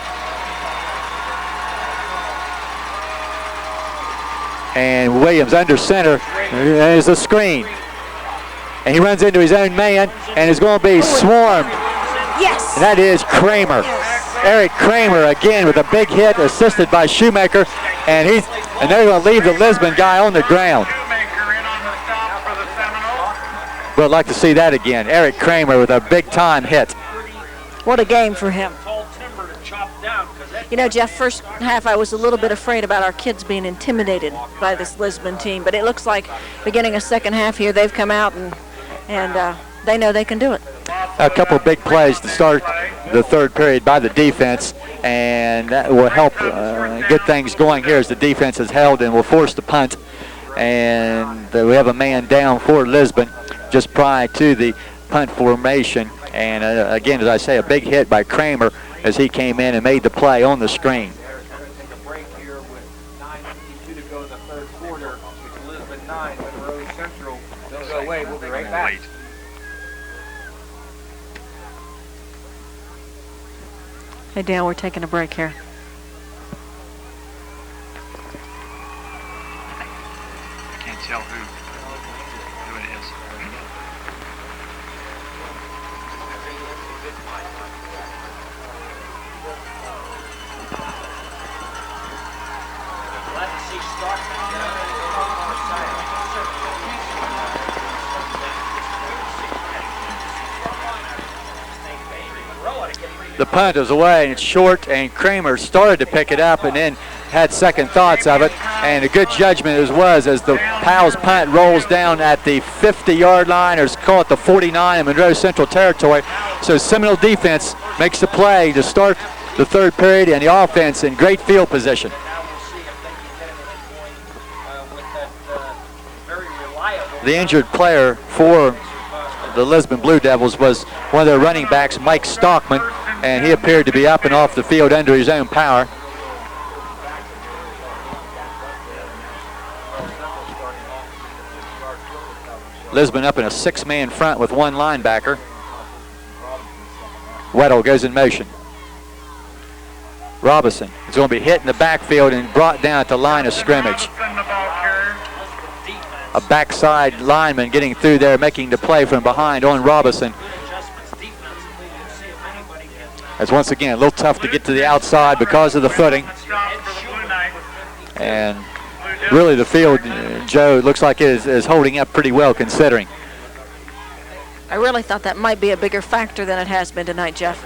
S1: And Williams under center. There's a screen. And he runs into his own man and is going to be swarmed.
S2: Yes.
S1: And that is Kramer. Eric Kramer again with a big hit, assisted by Shoemaker. And they're going to leave the Lisbon guy on the ground. We'd like to see that again. Eric Kramer with a big-time hit.
S2: What a game for him. You know, Jeff, first half I was a little bit afraid about our kids being intimidated by this Lisbon team, but it looks like beginning of second half here they've come out and they know they can do it.
S1: a couple of big plays to start the third period by the defense, and that will help get things going here as the defense is held and will force the punt. And we have a man down for Lisbon just prior to the punt formation. And again, as I say, a big hit by Kramer as he came in and made the play on the screen.
S3: Take a break here with 9:52 to go in the third quarter. It's Lisbon 9, Monroe Central. Don't go away. We'll be right back.
S2: Hey, Dan, we're taking a break here.
S5: I can't tell who it is.
S3: Glad to see Stockton on our side.
S1: The punt is away and it's short, and Kramer started to pick it up and then had second thoughts of it, and a good judgment as the Powell's punt rolls down at the 50-yard line, or call it the 49 in Monroe Central territory. So Seminole defense makes the play to start the third period, and the offense in great field position.
S3: Now we'll see if they can get anything going with that very reliable.
S1: The injured player for the Lisbon Blue Devils was one of their running backs, Mike Stockman, and he appeared to be up and off the field under his own power. Lisbon up in a six-man front with one linebacker. Weddle goes in motion. Robinson is going to be hit in the backfield and brought down at the line of scrimmage. A backside lineman getting through there, making the play from behind on Robinson. As once again, a little tough to get to the outside because of the footing. And really the field, Joe, looks like it is holding up pretty well considering.
S2: I really thought that might be a bigger factor than it has been tonight, Jeff.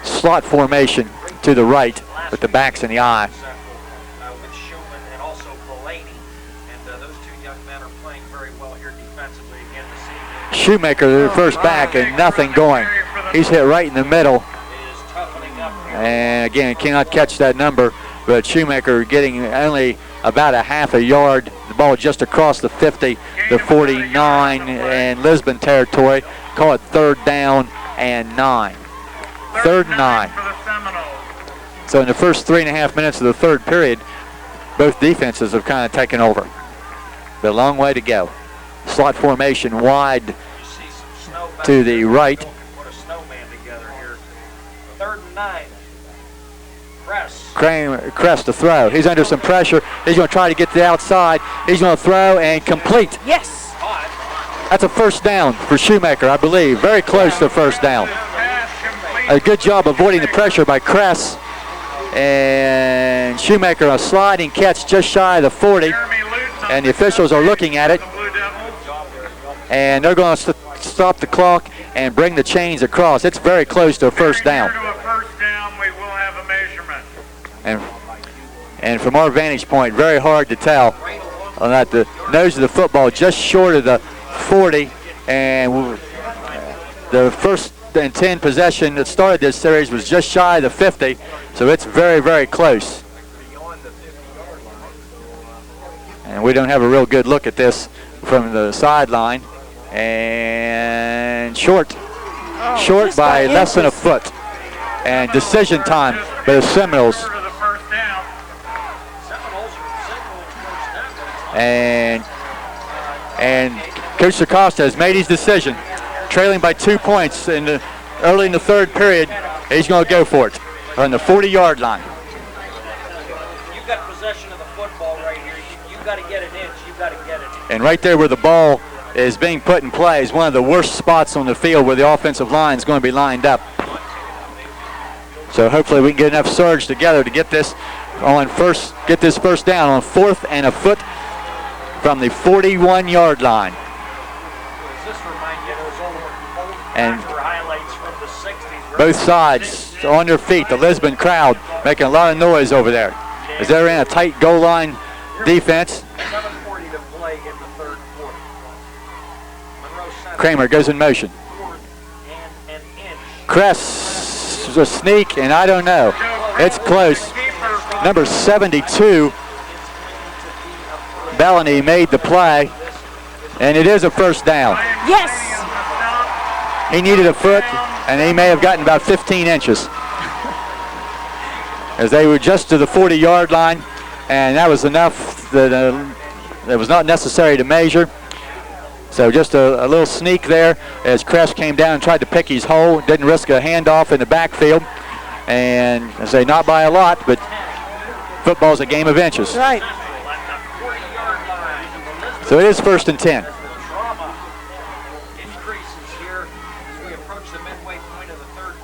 S1: Slot formation to the right with the backs in the eye.
S3: With Schumann and also Bellany, and those two young men are playing very well here defensively again this evening.
S1: Shoemaker, the first back, and nothing going. He's hit right in the middle. And again, cannot catch that number, but Shoemaker getting only about a half a yard. The ball just across the 50, the 49, and Lisbon territory. Call it third down and 9. Third and 9. So in the first 3.5 minutes of the third period, both defenses have kind of taken over. But a long way to go. Slot formation wide to the right.
S3: Put a snowman together here. Third and 9.
S1: Crest to throw. He's under some pressure. He's going to try to get to the outside. He's going to throw and complete.
S2: Yes.
S1: That's a first down for Shoemaker, I believe. Very close to first down. A good job avoiding the pressure by Kress. And Shoemaker, a sliding catch just shy of the 40. And the officials are looking at it. And they're going to stop the clock and bring the chains across. It's very close to a first down. And from our vantage point, very hard to tell on that the nose of the football just short of the 40, and the first and 10 possession that started this series was just shy of the 50, so it's very, very close. And we don't have a real good look at this from the sideline, and short by less than a foot, and decision time by the Seminoles. And Coach Acosta has made his decision. Trailing by 2 points early in the third period, he's going to go for it on the 40-yard line.
S3: You've got possession of the football right here. You've got to get an inch. You've got to get it.
S1: And right there where the ball is being put in play is one of the worst spots on the field where the offensive line is going to be lined up. So hopefully we can get enough surge together to get this first down on 4th and a foot from the 41-yard line. And both sides on their feet. The Lisbon crowd making a lot of noise over there as they're in a tight goal line defense.
S3: 7:40 to play in the third quarter.
S1: Kramer goes in motion. Kress, a sneak, and I don't know. It's close. Number 72, Bellany made the play, and it is a first down.
S2: Yes.
S1: He needed a foot, and he may have gotten about 15 inches. As they were just to the 40-yard line, and that was enough that it was not necessary to measure. So just a little sneak there as Kress came down and tried to pick his hole. Didn't risk a handoff in the backfield. And I say not by a lot, but football's a game of inches.
S2: Right.
S1: So it is 1st and 10.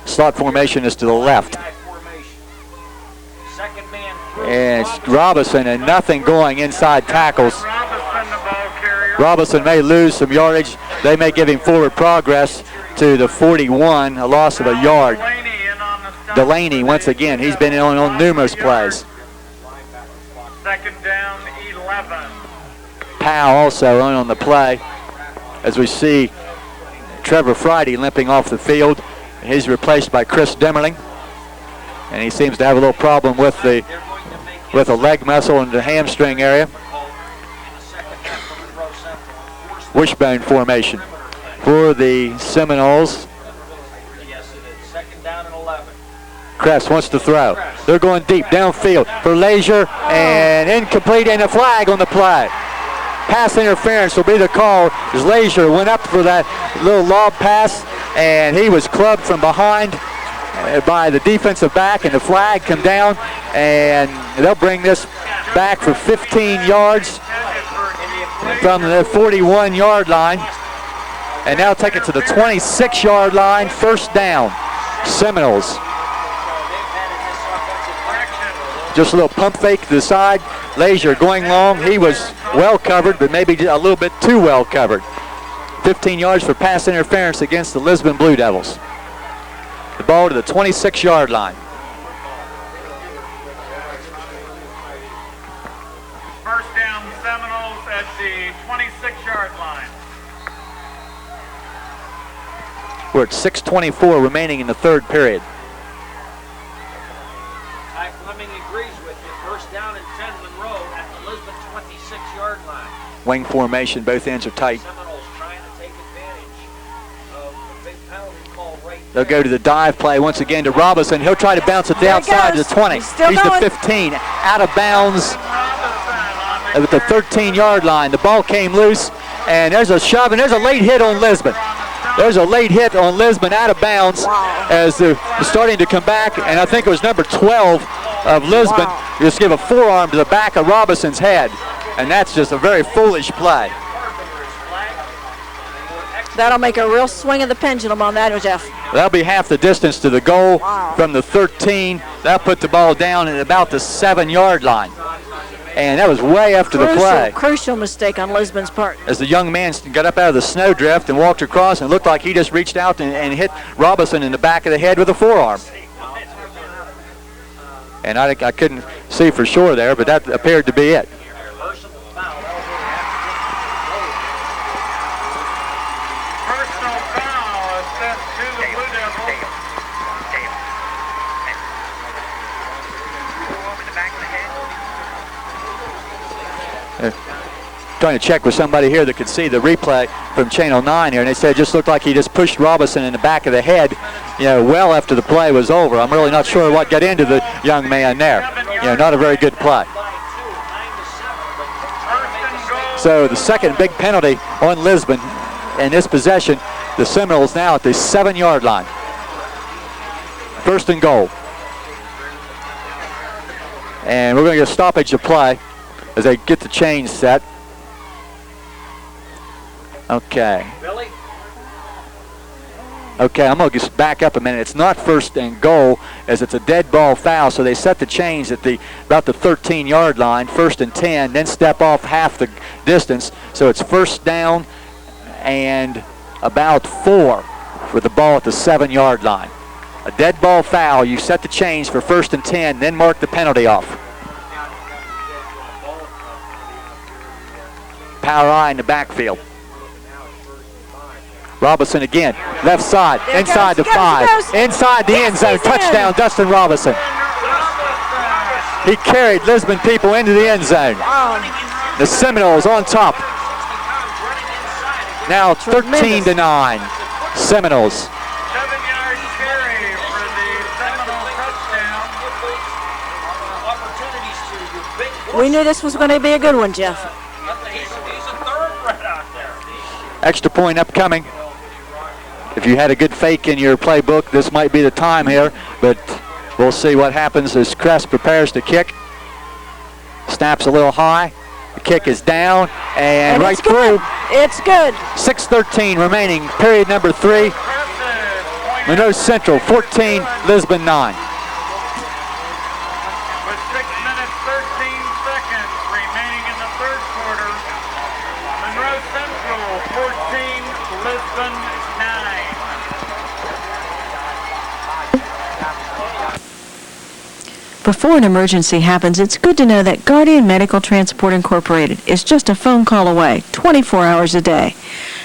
S1: Slot formation is to the left. And it's Robinson and nothing going inside tackles. Robinson may lose some yardage. They may give him forward progress to the 41, a loss of a yard. Delaney, once again, he's been on numerous plays.
S4: 2nd down, 11.
S1: Powell also on the play as we see Trevor Friday limping off the field. He's replaced by Chris Demmerling. And he seems to have a little problem with the leg muscle in the hamstring area. Wishbone formation for the Seminoles. Kress wants to throw. They're going deep downfield for Leisure and incomplete and a flag on the play. Pass interference will be the call as Leisure went up for that little lob pass and he was clubbed from behind by the defensive back and the flag come down and they'll bring this back for 15 yards from the 41-yard line and now take it to the 26-yard line, 1st down. Seminoles. Just a little pump fake to the side. Leisure going long. He was well covered, but maybe a little bit too well covered. 15 yards for pass interference against the Lisbon Blue Devils. The ball to the 26-yard line.
S4: First down, Seminoles at the 26-yard line.
S1: We're at 6:24 remaining in the 3rd period.
S3: Fleming agrees with you. First down and 10, Monroe at the Lisbon 26-yard line.
S1: Wing formation, both ends are tight.
S3: Seminoles trying to take advantage of the big penalty call right
S1: They'll go to the dive play once again to Robinson. He'll try to bounce it the outside to the 20. He's the 15, out of bounds at the 13-yard line. The ball came loose, and there's a shove, and there's a late hit on Lisbon. There's a late hit on Lisbon out of bounds as they're starting to come back, and I think it was number 12 of Lisbon. Just give a forearm to the back of Robinson's head, and that's just a very foolish play.
S2: That'll make a real swing of the pendulum on that, Jeff.
S1: That'll be half the distance to the goal from the 13. That'll put the ball down at about the 7-yard line. And that was way after the play.
S2: Crucial mistake on Lisbon's part.
S1: As the young man got up out of the snowdrift and walked across, and it looked like he just reached out and hit Robinson in the back of the head with a forearm. And I couldn't see for sure there, but that appeared to be it.
S4: Personal foul sent to the Blue Devils.
S1: Trying to check with somebody here that could see the replay from Channel 9 here, and they said it just looked like he just pushed Robinson in the back of the head, well after the play was over. I'm really not sure what got into the young man there. Not a very good play. So the second big penalty on Lisbon in this possession. The Seminoles now at the 7-yard line. 1st and goal. And we're going to get a stoppage of play as they get the chains set. Okay. Okay, I'm going to just back up a minute. It's not 1st and goal as it's a dead ball foul, so they set the chains at about the 13-yard line, 1st and 10, then step off half the distance. So it's 1st down and about 4 with the ball at the 7-yard line. A dead ball foul, you set the chains for 1st and 10, then mark the penalty off. Power eye in the backfield. Robinson again, left side,
S2: There
S1: inside
S2: goes,
S1: the 5, inside the end zone,
S2: he's in.
S1: touchdown, Dustin Robinson. He carried Lisbon people into the end zone. The Seminoles on top. Now 13-9, Seminoles.
S4: 7-yard carry for the Seminole touchdown.
S3: Opportunities to your big
S2: We knew this was going to be a good one, Jeff.
S3: He's a thoroughbred out there.
S1: Extra point upcoming. If you had a good fake in your playbook, this might be the time here, but we'll see what happens as Kress prepares to kick. Snaps a little high. The kick is down and right through.
S2: It's good.
S1: 6:13 remaining, period number 3. Monroe Central 14, Lisbon 9.
S4: With 6 minutes, 13 seconds remaining in the third quarter. Monroe Central 14, Lisbon 9.
S6: Before an emergency happens, it's good to know that Guardian Medical Transport Incorporated is just a phone call away, 24 hours a day.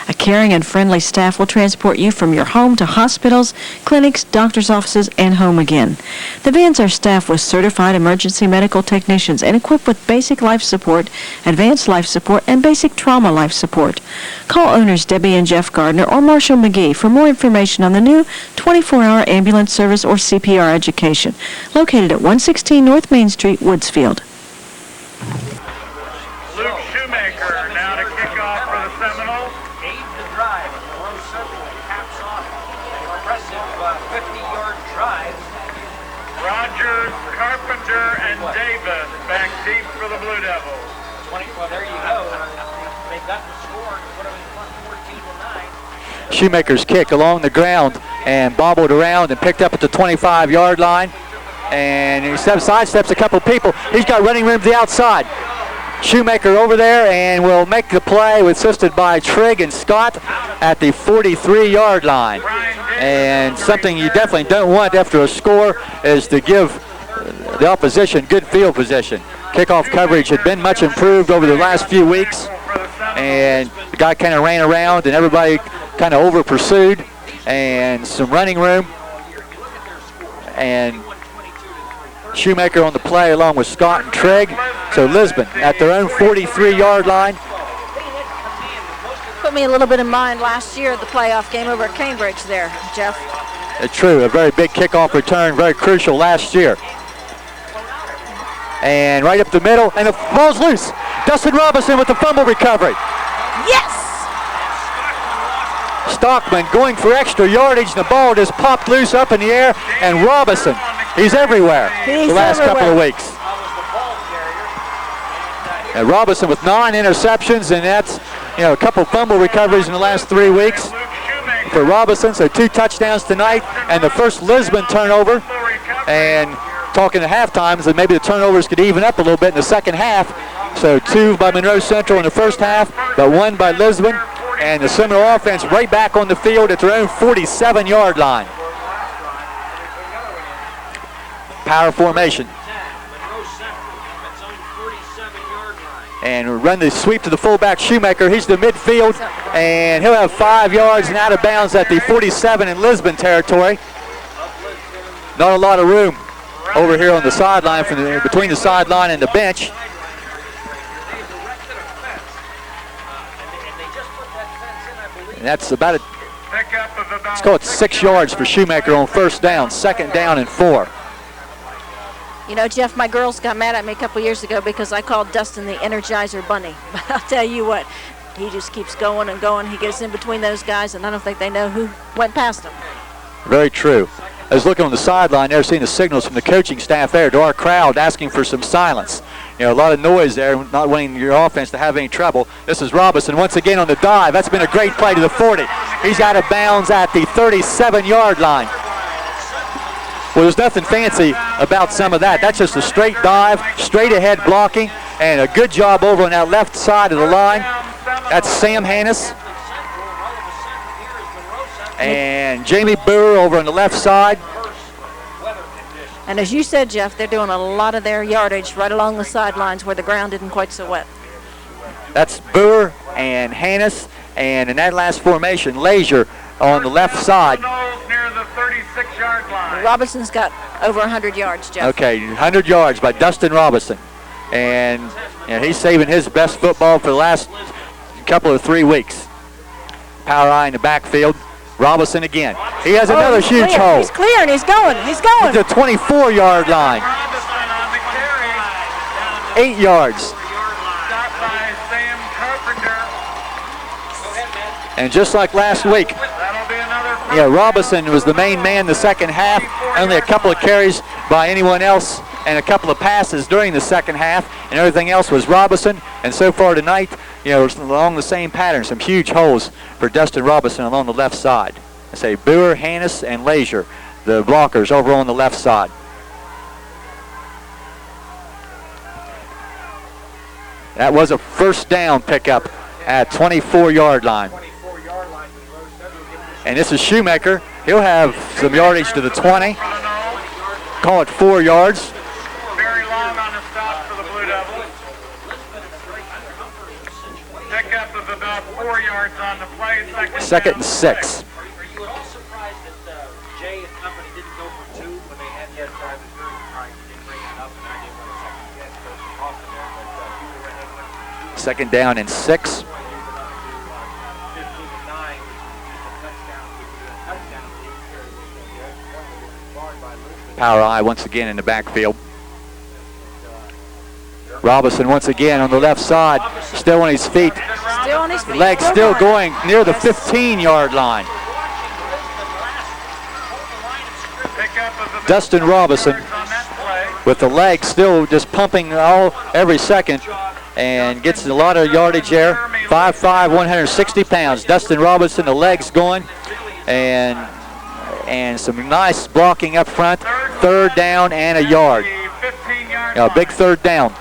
S6: A caring and friendly staff will transport you from your home to hospitals, clinics, doctor's offices, and home again. The vans are staffed with certified emergency medical technicians and equipped with basic life support, advanced life support, and basic trauma life support. Call owners Debbie and Jeff Gardner or Marshall McGee for more information on the new 24-hour ambulance service or CPR education, located at 116 North Main Street, Woodsfield.
S4: Luke Shoemaker now to kick off for the Seminoles.
S3: Aid the drive. Monroe Central caps off an impressive 50-yard drive.
S4: Rogers, Carpenter, and Davis back deep for the Blue Devils.
S3: Well, there you go. They got the score and put them in front 14-9.
S1: Shoemaker's kick along the ground and bobbled around and picked up at the 25-yard line. And he sidesteps a couple people. He's got running room to the outside. Shoemaker over there and will make the play, assisted by Trigg and Scott at the 43-yard line. And something you definitely don't want after a score is to give the opposition good field position. Kickoff coverage had been much improved over the last few weeks, and the guy kind of ran around and everybody kind of over pursued, and some running room. And Shoemaker on the play along with Scott and Trigg. So Lisbon at their own 43-yard line.
S2: Put me a little bit in mind last year at the playoff game over at Cambridge there, Jeff.
S1: It's true, a very big kickoff return, very crucial last year. And right up the middle, and the ball's loose. Dustin Robinson with the fumble recovery.
S2: Yes!
S1: Stockman going for extra yardage, and the ball just popped loose up in the air, and Robinson, he's everywhere the last couple of weeks. And Robinson with 9 interceptions, and that's a couple fumble recoveries in the last 3 weeks for Robinson. So 2 touchdowns tonight, and the first Lisbon turnover. And talking at halftime, that maybe the turnovers could even up a little bit in the second half. So 2 by Monroe Central in the first half, but 1 by Lisbon. And the Seminole offense right back on the field at their own 47-yard line. Power formation. And run the sweep to the fullback Shoemaker. He's the midfield, and he'll have 5 yards and out of bounds at the 47 in Lisbon territory. Not a lot of room over here on the sideline, between the sideline and the bench. And that's about it. Let's call it 6 yards for Shoemaker on first down, 2nd down and 4.
S2: You know, Jeff, my girls got mad at me a couple years ago because I called Dustin the Energizer Bunny. But I'll tell you what, he just keeps going and going. He gets in between those guys, and I don't think they know who went past him.
S1: Very true. I was looking on the sideline there, seeing the signals from the coaching staff there to our crowd asking for some silence. A lot of noise there, not wanting your offense to have any trouble. This is Robinson once again on the dive. That's been a great play to the 40. He's out of bounds at the 37-yard line. Well, there's nothing fancy about some of that. That's just a straight dive, straight ahead blocking, and a good job over on that left side of the line. That's Sam Hannis. And Jamie Boer over on the left side.
S2: And as you said, Jeff, they're doing a lot of their yardage right along the sidelines where the ground isn't quite so wet.
S1: That's Boer, and Hannes, and in that last formation, Leisure on the left side.
S4: Near the 36-yard line.
S2: Robinson's got over 100 yards, Jeff.
S1: Okay, 100 yards by Dustin Robinson. And he's saving his best football for the last couple of 3 weeks. Power I in the backfield. Robinson again. He has another huge hole.
S2: He's clear and he's going. He's going.
S1: To the 24-yard line. 8 yards. And just like last week, Robinson was the main man the second half. Only a couple of carries by anyone else and a couple of passes during the second half, and everything else was Robinson. And so far tonight, along the same pattern, some huge holes for Dustin Robinson along the left side. I say Boer, Hannes, and Leisure, the blockers over on the left side. That was a first down pickup at 24-yard line. And this is Shoemaker. He'll have some yardage to the 20. Call it 4 yards.
S4: Very long on the stop for the Blue Devils. Pickup of about 4 yards on the play.
S1: Second and 6.
S3: Are you at all surprised that Jay and company didn't go for 2 when they had the drive? It's very surprising. They didn't bring it up, and I didn't want a second guess because off there. But you went ahead and went for 2.
S1: Second down and 6. Power I once again in the backfield. Robinson once again on the left side, still on his feet.
S2: Still on his feet.
S1: Legs still going near the 15-yard line. Dustin Robinson with the legs still just pumping every second and gets a lot of yardage there. 5'5", 160 pounds. Dustin Robinson, the legs going, and some nice blocking up front. Third down and a yard. Big third down.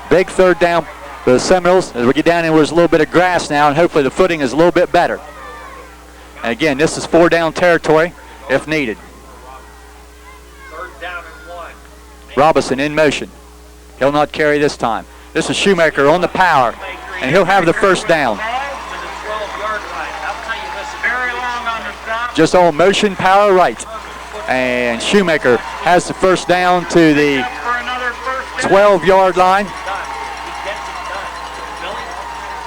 S1: Big third down for the Seminoles. As we get down in where there's a little bit of grass now, and hopefully the footing is a little bit better. And again, this is 4 down territory if needed.
S3: Third down and 1.
S1: Robinson in motion. He'll not carry this time. This is Shoemaker on the power, and he'll have the first down. Just on motion, power right. And Shoemaker has the first down to the 12-yard line.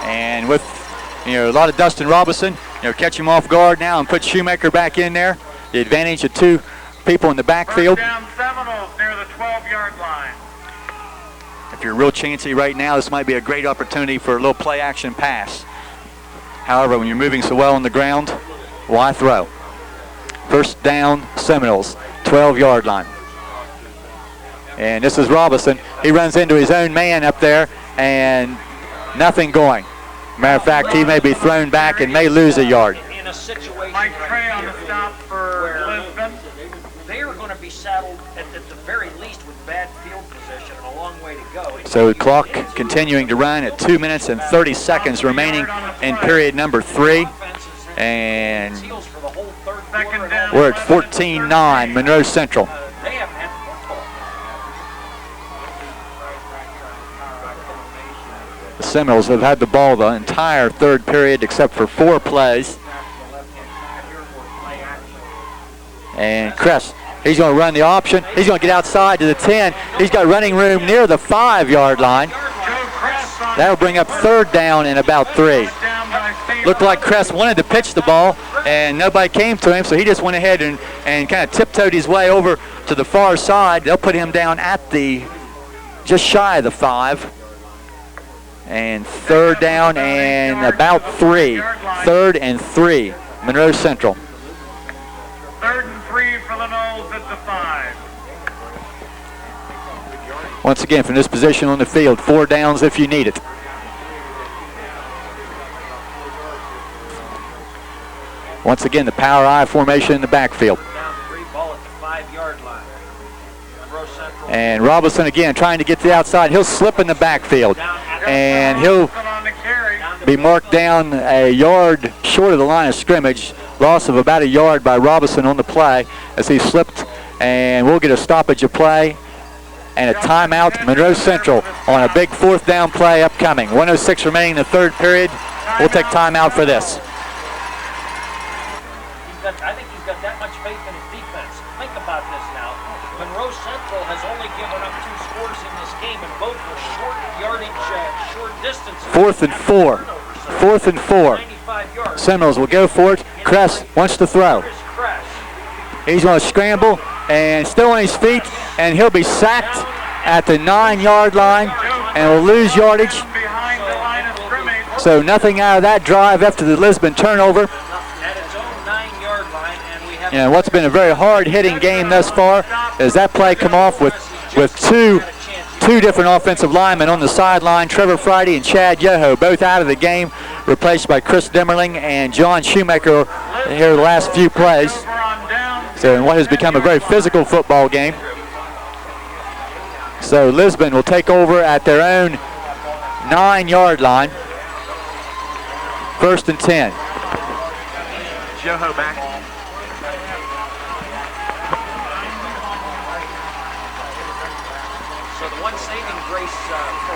S1: And with a lot of Dustin Robinson, catch him off guard now and put Shoemaker back in there. The advantage of 2 people in the backfield.
S4: Down Seminoles near the 12-yard line.
S1: If you're real chancy right now, this might be a great opportunity for a little play action pass. However, when you're moving so well on the ground, why throw? First down, Seminoles, 12-yard line. And this is Robinson. He runs into his own man up there, and nothing going. Matter of fact, he may be thrown back and may lose a yard.
S3: In a situation
S4: Mike Trey on the stop for Lisbon.
S3: They are going to be saddled at the very least with bad field position and a long way to go.
S1: So the clock continuing to run at 2 minutes and 30 seconds remaining in period number 3. And we're at 14-9, Monroe Central. The Seminoles have had the ball the entire third period except for 4 plays. And Kress, he's going to run the option. He's going to get outside to the 10. He's got running room near the 5-yard line. That'll bring up third down and about 3. Looked like Kress wanted to pitch the ball, and nobody came to him, so he just went ahead and kind of tiptoed his way over to the far side. They'll put him down at just shy of the 5. And third down and about 3. 3rd and 3, Monroe Central.
S4: 3rd and 3 for the Noles at the 5.
S1: Once again, from this position on the field, 4 downs if you need it. Once again, the power I formation in the backfield. And Robinson again trying to get to the outside. He'll slip in the backfield. And he'll be marked down a yard short of the line of scrimmage. Loss of about a yard by Robinson on the play as he slipped. And we'll get a stoppage of play and a timeout. Monroe Central on a big 4th down play upcoming. 1:06 remaining in the 3rd period. We'll take timeout for this.
S3: I think he's got that much faith in his defense. Think about this now. Monroe Central has only given up 2 scores in this game, and both were short yardage, short distance.
S1: 4th and 4. 4th and 4. Seminoles will go for it. Kress wants to throw. He's going to scramble and still on his feet, and he'll be sacked at the 9-yard line and will lose yardage. So nothing out of that drive after the Lisbon turnover. And what's been a very hard-hitting game thus far is that play come off with two different offensive linemen on the sideline, Trevor Friday and Chad Yoho, both out of the game, replaced by Chris Demmerling and John Shoemaker here the last few plays. So in what has become a very physical football game. So Lisbon will take over at their own 9-yard line. 1st and 10.
S5: Yoho back.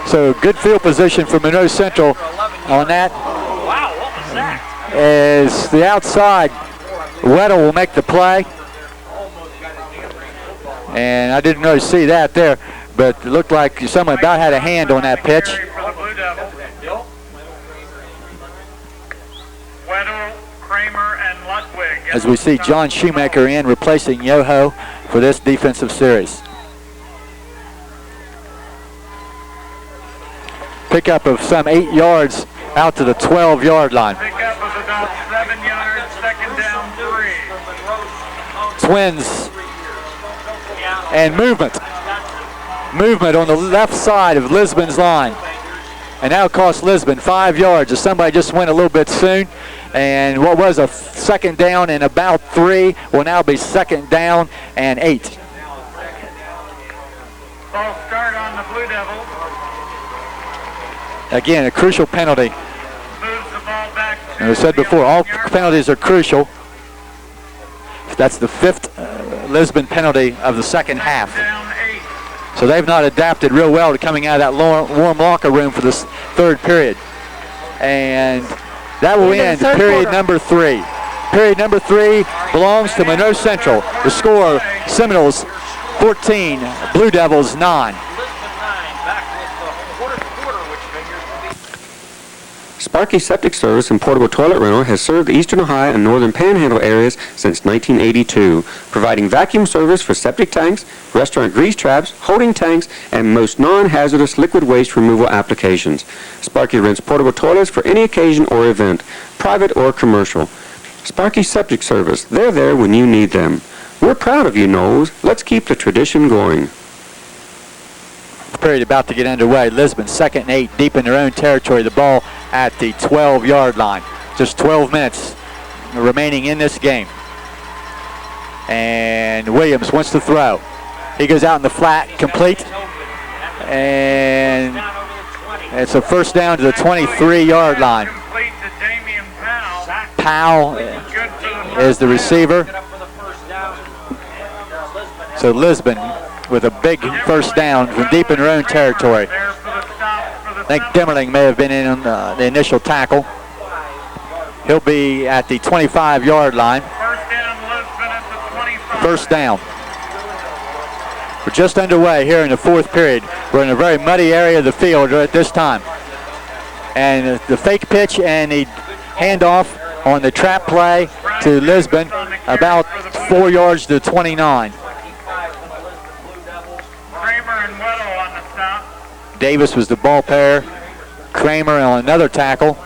S1: So good field position for Monroe Central on that.
S3: Wow, what was that?
S1: As the outside, Weddle will make the play. And I didn't really see that there, but it looked like someone about had a hand on that pitch. As we see John Shoemaker in replacing Yoho for this defensive series. Pickup of some 8 yards out to the 12-yard line.
S4: Pickup of about 7 yards, 2nd down 3.
S1: Twins and movement. Movement on the left side of Lisbon's line. And that'll cost Lisbon 5 yards as somebody just went a little bit soon. And what was a 2nd down and about 3 will now be 2nd down and 8.
S4: False start on the Blue Devils.
S1: Again, a crucial penalty.
S4: Moves the ball back to
S1: As I said before, all penalties are crucial. That's the 5th Lisbon penalty of the 2nd half. So they've not adapted real well to coming out of that warm locker room for this 3rd period. And that will end period number 3. Period number 3 belongs to Monroe Central. The score, Seminoles 14, Blue Devils 9.
S8: Sparky Septic Service and Portable Toilet Rental has served the Eastern Ohio and Northern Panhandle areas since 1982, providing vacuum service for septic tanks, restaurant grease traps, holding tanks, and most non-hazardous liquid waste removal applications. Sparky rents portable toilets for any occasion or event, private or commercial. Sparky Septic Service, they're there when you need them. We're proud of you, Knowles. Let's keep the tradition going.
S1: Period about to get underway. Lisbon 2nd and 8 deep in their own territory. The ball at the 12-yard line. Just 12 minutes remaining in this game. And Williams wants to throw. He goes out in the flat, complete. And it's a 1st down to the 23-yard line. Powell is the receiver. So Lisbon with a big 1st down from deep in their own territory. I think Demmerling may have been in on the initial tackle. He'll be at the 25-yard line. 1st down. We're just underway here in the 4th period. We're in a very muddy area of the field at this time. And the fake pitch and the handoff on the trap play to Lisbon, about 4 yards to the 29. Davis was the ball player. Kramer on another tackle.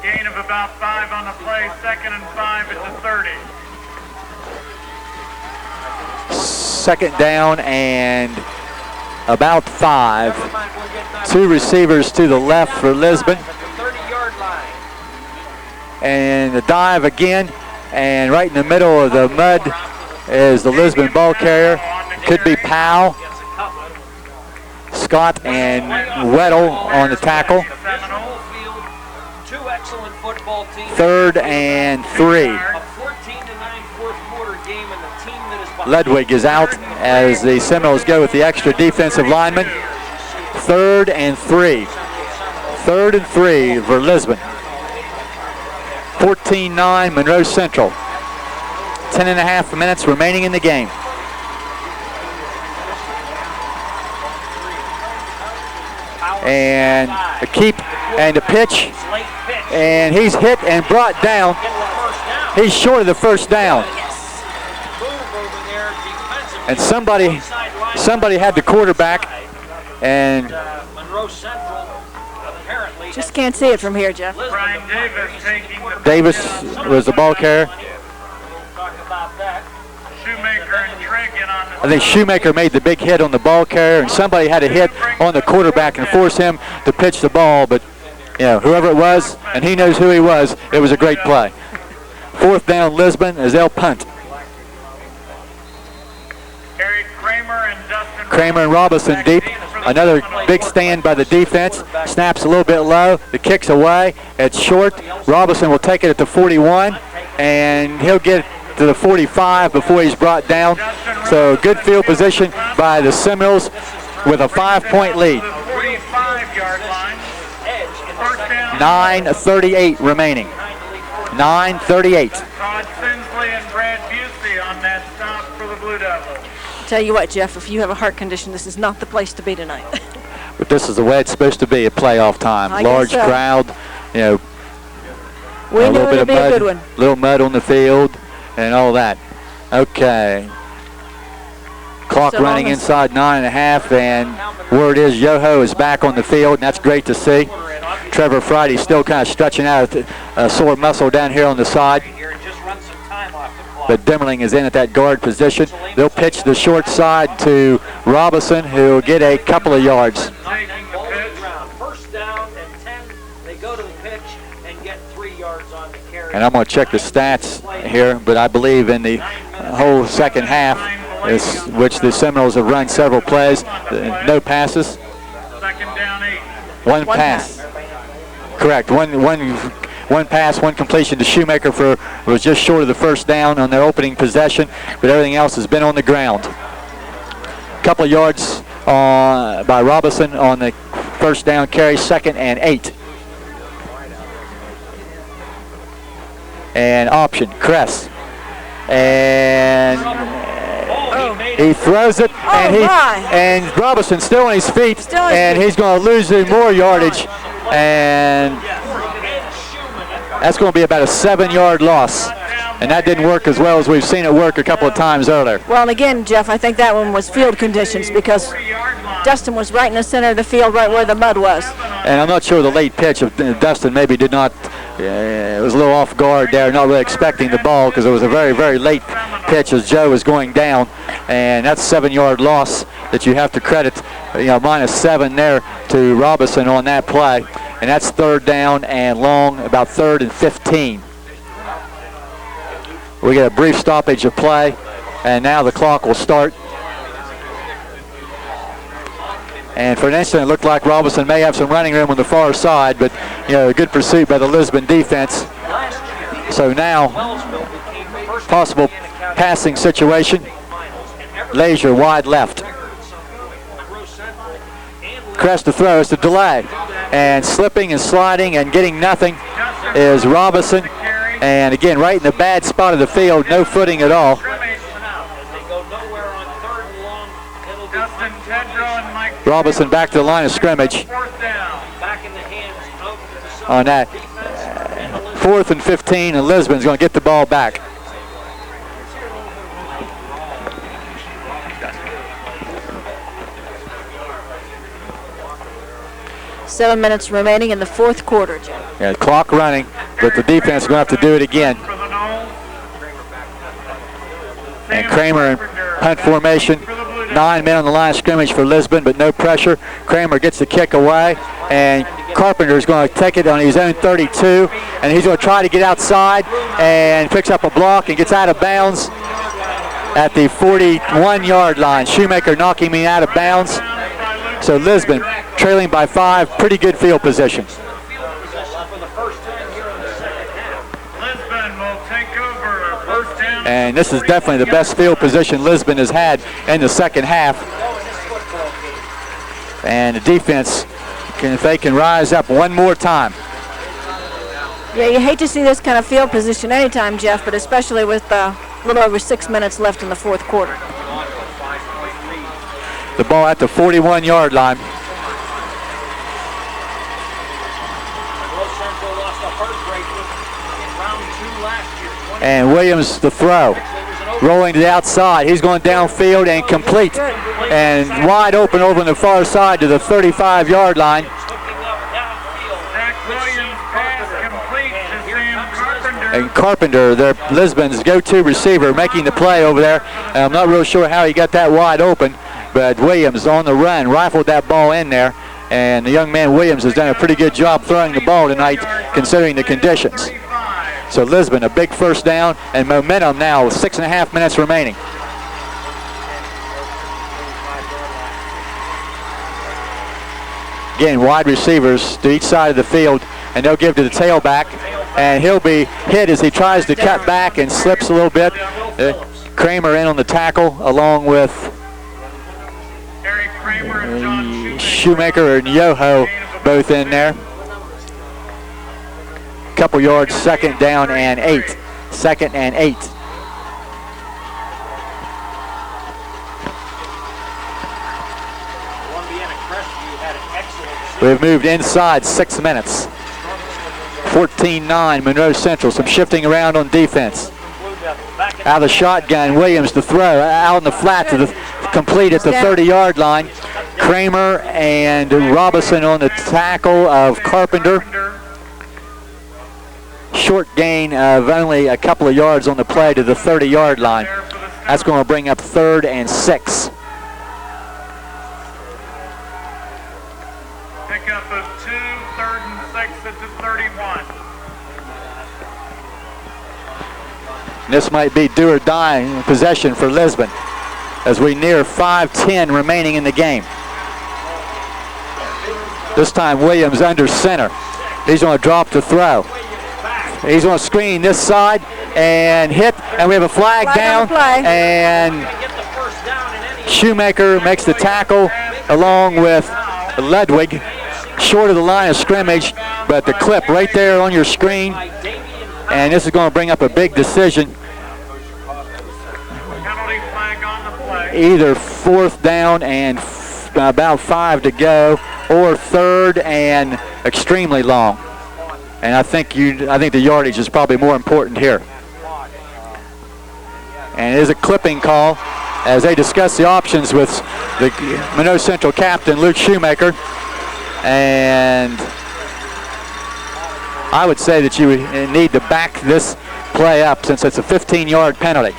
S4: Gain of about 5 on the play, 2nd and 5 at the 30.
S1: 2nd down and about 5. 2 receivers to the left for Lisbon. And the dive again. And right in the middle of the mud is the Lisbon ball carrier. Could be Powell, Scott, and Weddle on the tackle. 3rd and 3. Ludwig is out as the Seminoles go with the extra defensive lineman. 3rd and 3. 3rd and 3 for Lisbon. 14-9 Monroe Central. 10.5 minutes remaining in the game. And a keep and a pitch. And he's hit and brought down. He's short of the first down. And somebody had the quarterback, and
S2: just can't see it from here, Jeff.
S4: Brian Davis taking the
S1: Davis was the ball carrier.
S4: Shoemaker and Tragan on the
S1: I think Shoemaker made the big hit on the ball carrier, and somebody had a hit on the quarterback and force him to pitch the ball. But whoever it was, and he knows who he was, it was a great play. 4th down Lisbon as they'll punt. Kramer and Robinson deep. Another big stand by the defense. Snaps a little bit low. The kick's away. It's short. Robinson will take it at the 41, and he'll get to the 45 before he's brought down. So good field position by the Seminoles with a 5-point lead.
S4: 45-yard line.
S1: 9:38 remaining. 9:38.
S4: Todd Sinsley and Brad Busey on that stop for the Blue Devils.
S2: Tell you what, Jeff, if you have a heart condition, this is not the place to be tonight.
S1: But this is the way it's supposed to be at playoff time.
S2: I guess
S1: Large
S2: so.
S1: crowd,
S2: We
S1: a
S2: knew
S1: little bit
S2: it'd
S1: of
S2: be a
S1: mud,
S2: good one.
S1: little mud on the field, and all that. Okay. Clock
S2: So
S1: running
S2: long as-
S1: inside 9.5, and word is Yoho is back on the field, and that's great to see. Trevor Friday still kind of stretching out a sore muscle down here on the side. But Demmerling is in at that guard position. They'll pitch the short side to Robinson, who will get a couple of yards.
S3: First down and 10. They go to the pitch and get 3 yards on the carry.
S1: And I'm going to check the stats here, but I believe in the whole second half, which the Seminoles have run several plays, no passes.
S4: Second down 8.
S1: One pass. Correct. One pass, one completion to Shoemaker was just short of the first down on their opening possession, but everything else has been on the ground. Couple of yards by Robinson on the first down carry, 2nd and 8. And option, Kress. And he throws it, and Robinson still on his feet, and he's going to lose more yardage, and that's going to be about a 7-yard loss. And that didn't work as well as we've seen it work a couple of times earlier.
S2: Well, and again, Jeff, I think that one was field conditions because Dustin was right in the center of the field, right where the mud was.
S1: And I'm not sure the late pitch of Dustin maybe did not, it was a little off guard there, not really expecting the ball because it was a very, very late pitch as Joe was going down. And that's a 7-yard loss that you have to credit, -7 there to Robinson on that play. And that's 3rd down and long, about 3rd and 15. We get a brief stoppage of play, and now the clock will start. And for an instant, it looked like Robinson may have some running room on the far side, but a good pursuit by the Lisbon defense. So now, possible passing situation. Leisure wide left. Kress to throw, it's the delay. And slipping and sliding and getting nothing is Robinson. And again, right in the bad spot of the field, no footing at all. Robinson back to the line of scrimmage on that. 4th and 15, and Lisbon's going to get the ball back.
S2: Seven minutes remaining in the 4th quarter, Jim.
S1: Yeah, clock running, but the defense is going to have to do it again. And Kramer in punt formation. 9 men on the line of scrimmage for Lisbon, but no pressure. Kramer gets the kick away, and Carpenter is going to take it on his own 32, and he's going to try to get outside and picks up a block and gets out of bounds at the 41-yard line. Shoemaker knocking me out of bounds. So Lisbon trailing by 5, pretty good field position.
S4: Lisbon will take over. First down
S1: And this is definitely the best field position Lisbon has had in the second half. And the defense, if they can rise up one more time.
S2: Yeah, you hate to see this kind of field position anytime, Jeff, but especially with a little over 6 minutes left in the fourth quarter.
S1: The ball at the 41-yard line. And Williams the throw. Rolling to the outside. He's going downfield and complete. And wide open over on the far side to the 35-yard line. And Carpenter, their Lisbon's go-to receiver, making the play over there. And I'm not real sure how he got that wide open, but Williams on the run, rifled that ball in there. And the young man Williams has done a pretty good job throwing the ball tonight, considering the conditions. So Lisbon, a big first down and momentum now with 6.5 minutes remaining. Again, wide receivers to each side of the field, and they'll give to the tailback, and he'll be hit as he tries to cut back and slips a little bit. Kramer in on the tackle, along with Shoemaker and Yoho both in there. Couple yards, second down and 8. Second and 8. We've moved inside 6 minutes. 14-9 Monroe Central. Some shifting around on defense. Out of the shotgun, Williams to throw. Out in the flat to the complete at the 30-yard line. Kramer and Robinson on the tackle of Carpenter. Short gain of only a couple of yards on the play to the 30-yard line. That's going to bring up 3rd and 6.
S4: Pickup of 2, 3rd and 6 at the 31.
S1: This might be do or die possession for Lisbon as we near 5:10 remaining in the game. This time Williams under center. He's going to drop the throw. He's going to screen this side and hit, and we have a flag down, and Shoemaker makes the tackle along with Ludwig, short of the line of scrimmage, but the clip right there on your screen, and this is going to bring up a big decision. Either 4th down and about 5 to go, or 3rd and extremely long. And I think the yardage is probably more important here. And it is a clipping call as they discuss the options with the Monroe Central captain, Luke Shoemaker. And I would say that you would need to back this play up since it's a 15-yard penalty.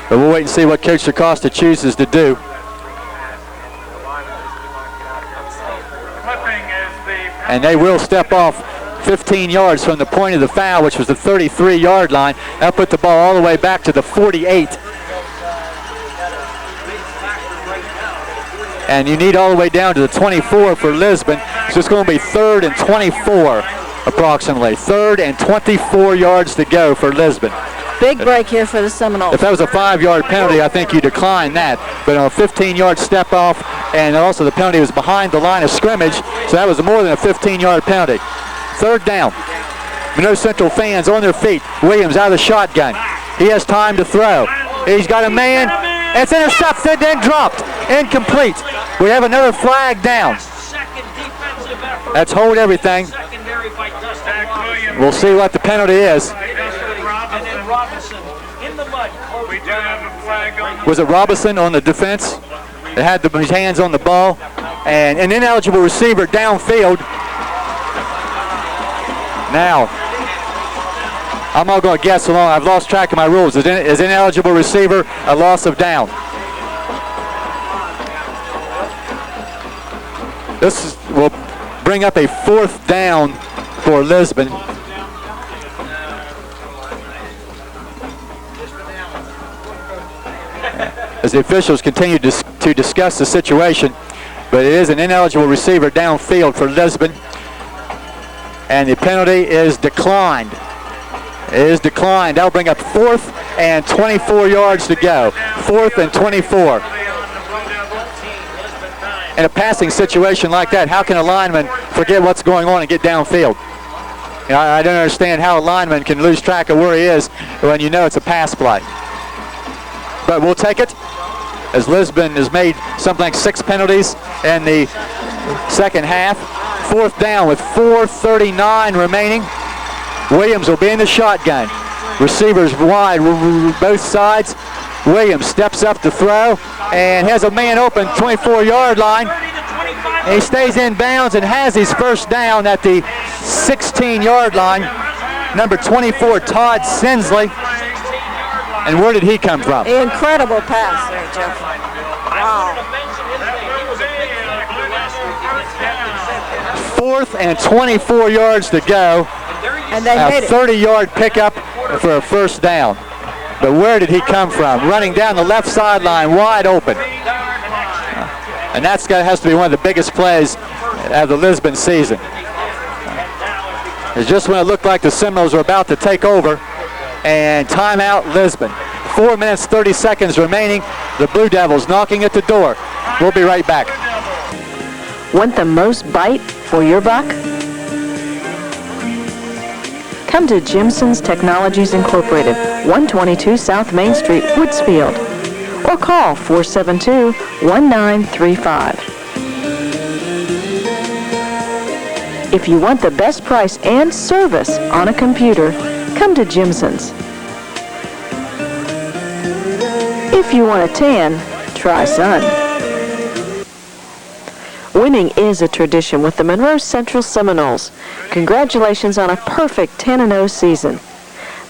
S1: But we'll wait and see what Coach Acosta chooses to do. And they will step off 15 yards from the point of the foul, which was the 33-yard line. That'll put the ball all the way back to the 48. And you need all the way down to the 24 for Lisbon. So it's going to be 3rd and 24 approximately. 3rd and 24 yards to go for Lisbon.
S2: Big break here for the Seminoles.
S1: If that was a 5-yard penalty, I think you decline that. But on a 15-yard step off, and also the penalty was behind the line of scrimmage, so that was more than a 15-yard penalty. 3rd down. Monroe Central fans on their feet. Williams out of the shotgun. He has time to throw. He's got a man. It's intercepted and dropped. Incomplete. We have another flag down. Let's hold everything. We'll see what the penalty is. Was it Robinson on the defense? It had his hands on the ball. And an ineligible receiver downfield. Now, I'm not going to guess along. I've lost track of my rules. Is ineligible receiver a loss of down? This will bring up a 4th down for Lisbon. As the officials continue to discuss the situation, but it is an ineligible receiver downfield for Lisbon, and the penalty is declined. is declined. That'll bring up 4th and 24 yards to go. 4th and 24. In a passing situation like that, how can a lineman forget what's going on and get downfield? You know, I don't understand how a lineman can lose track of where he is when you know it's a pass play. But we'll take it, as Lisbon has made something like 6 penalties in the second half. 4th down with 4:39 remaining. Williams will be in the shotgun. Receivers wide, both sides. Williams steps up to throw and has a man open 24-yard line. And he stays in bounds and has his first down at the 16-yard line. Number 24, Todd Sinsley. And where did he come from?
S2: Incredible pass there, Jeff. Wow.
S1: 4th and 24 yards to go.
S2: And they made
S1: A
S2: it.
S1: 30-yard pickup for a first down. But where did he come from? Running down the left sideline, wide open. And that has to be one of the biggest plays of the Lisbon season. It's just when it looked like the Seminoles were about to take over. And timeout, Lisbon. 4 minutes, 30 seconds remaining. The Blue Devils knocking at the door. We'll be right back.
S6: Want the most bite for your buck? Come to Jimson's Technologies Incorporated, 122 South Main Street, Woodsfield, or call 472-1935. If you want the best price and service on a computer, come to Jimson's. If you want a tan, try Sun. Winning is a tradition with the Monroe Central Seminoles. Congratulations on a perfect 10-0 season.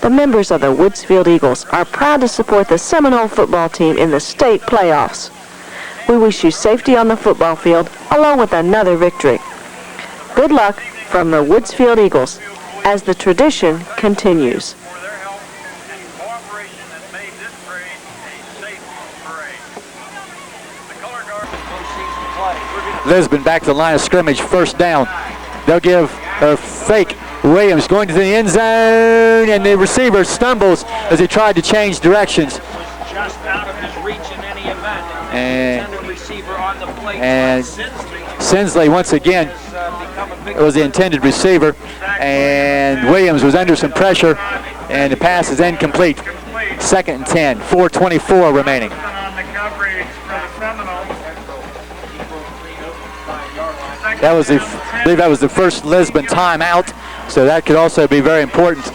S6: The members of the Woodsfield Eagles are proud to support the Seminole football team in the state playoffs. We wish you safety on the football field along with another victory. Good luck from the Woodsfield Eagles as the tradition continues.
S1: Lisbon back to the line of scrimmage, first down. They'll give a fake. Williams going to the end zone, and the receiver stumbles as he tried to change directions.
S3: Just out of his reach in any event.
S1: And
S3: Receiver on the plate.
S1: And Sinsley once again was the intended receiver, and Williams was under some pressure, and the pass is incomplete. 2nd and 10, 4:24 remaining. That was I believe that was the first Lisbon timeout, so that could also be very important,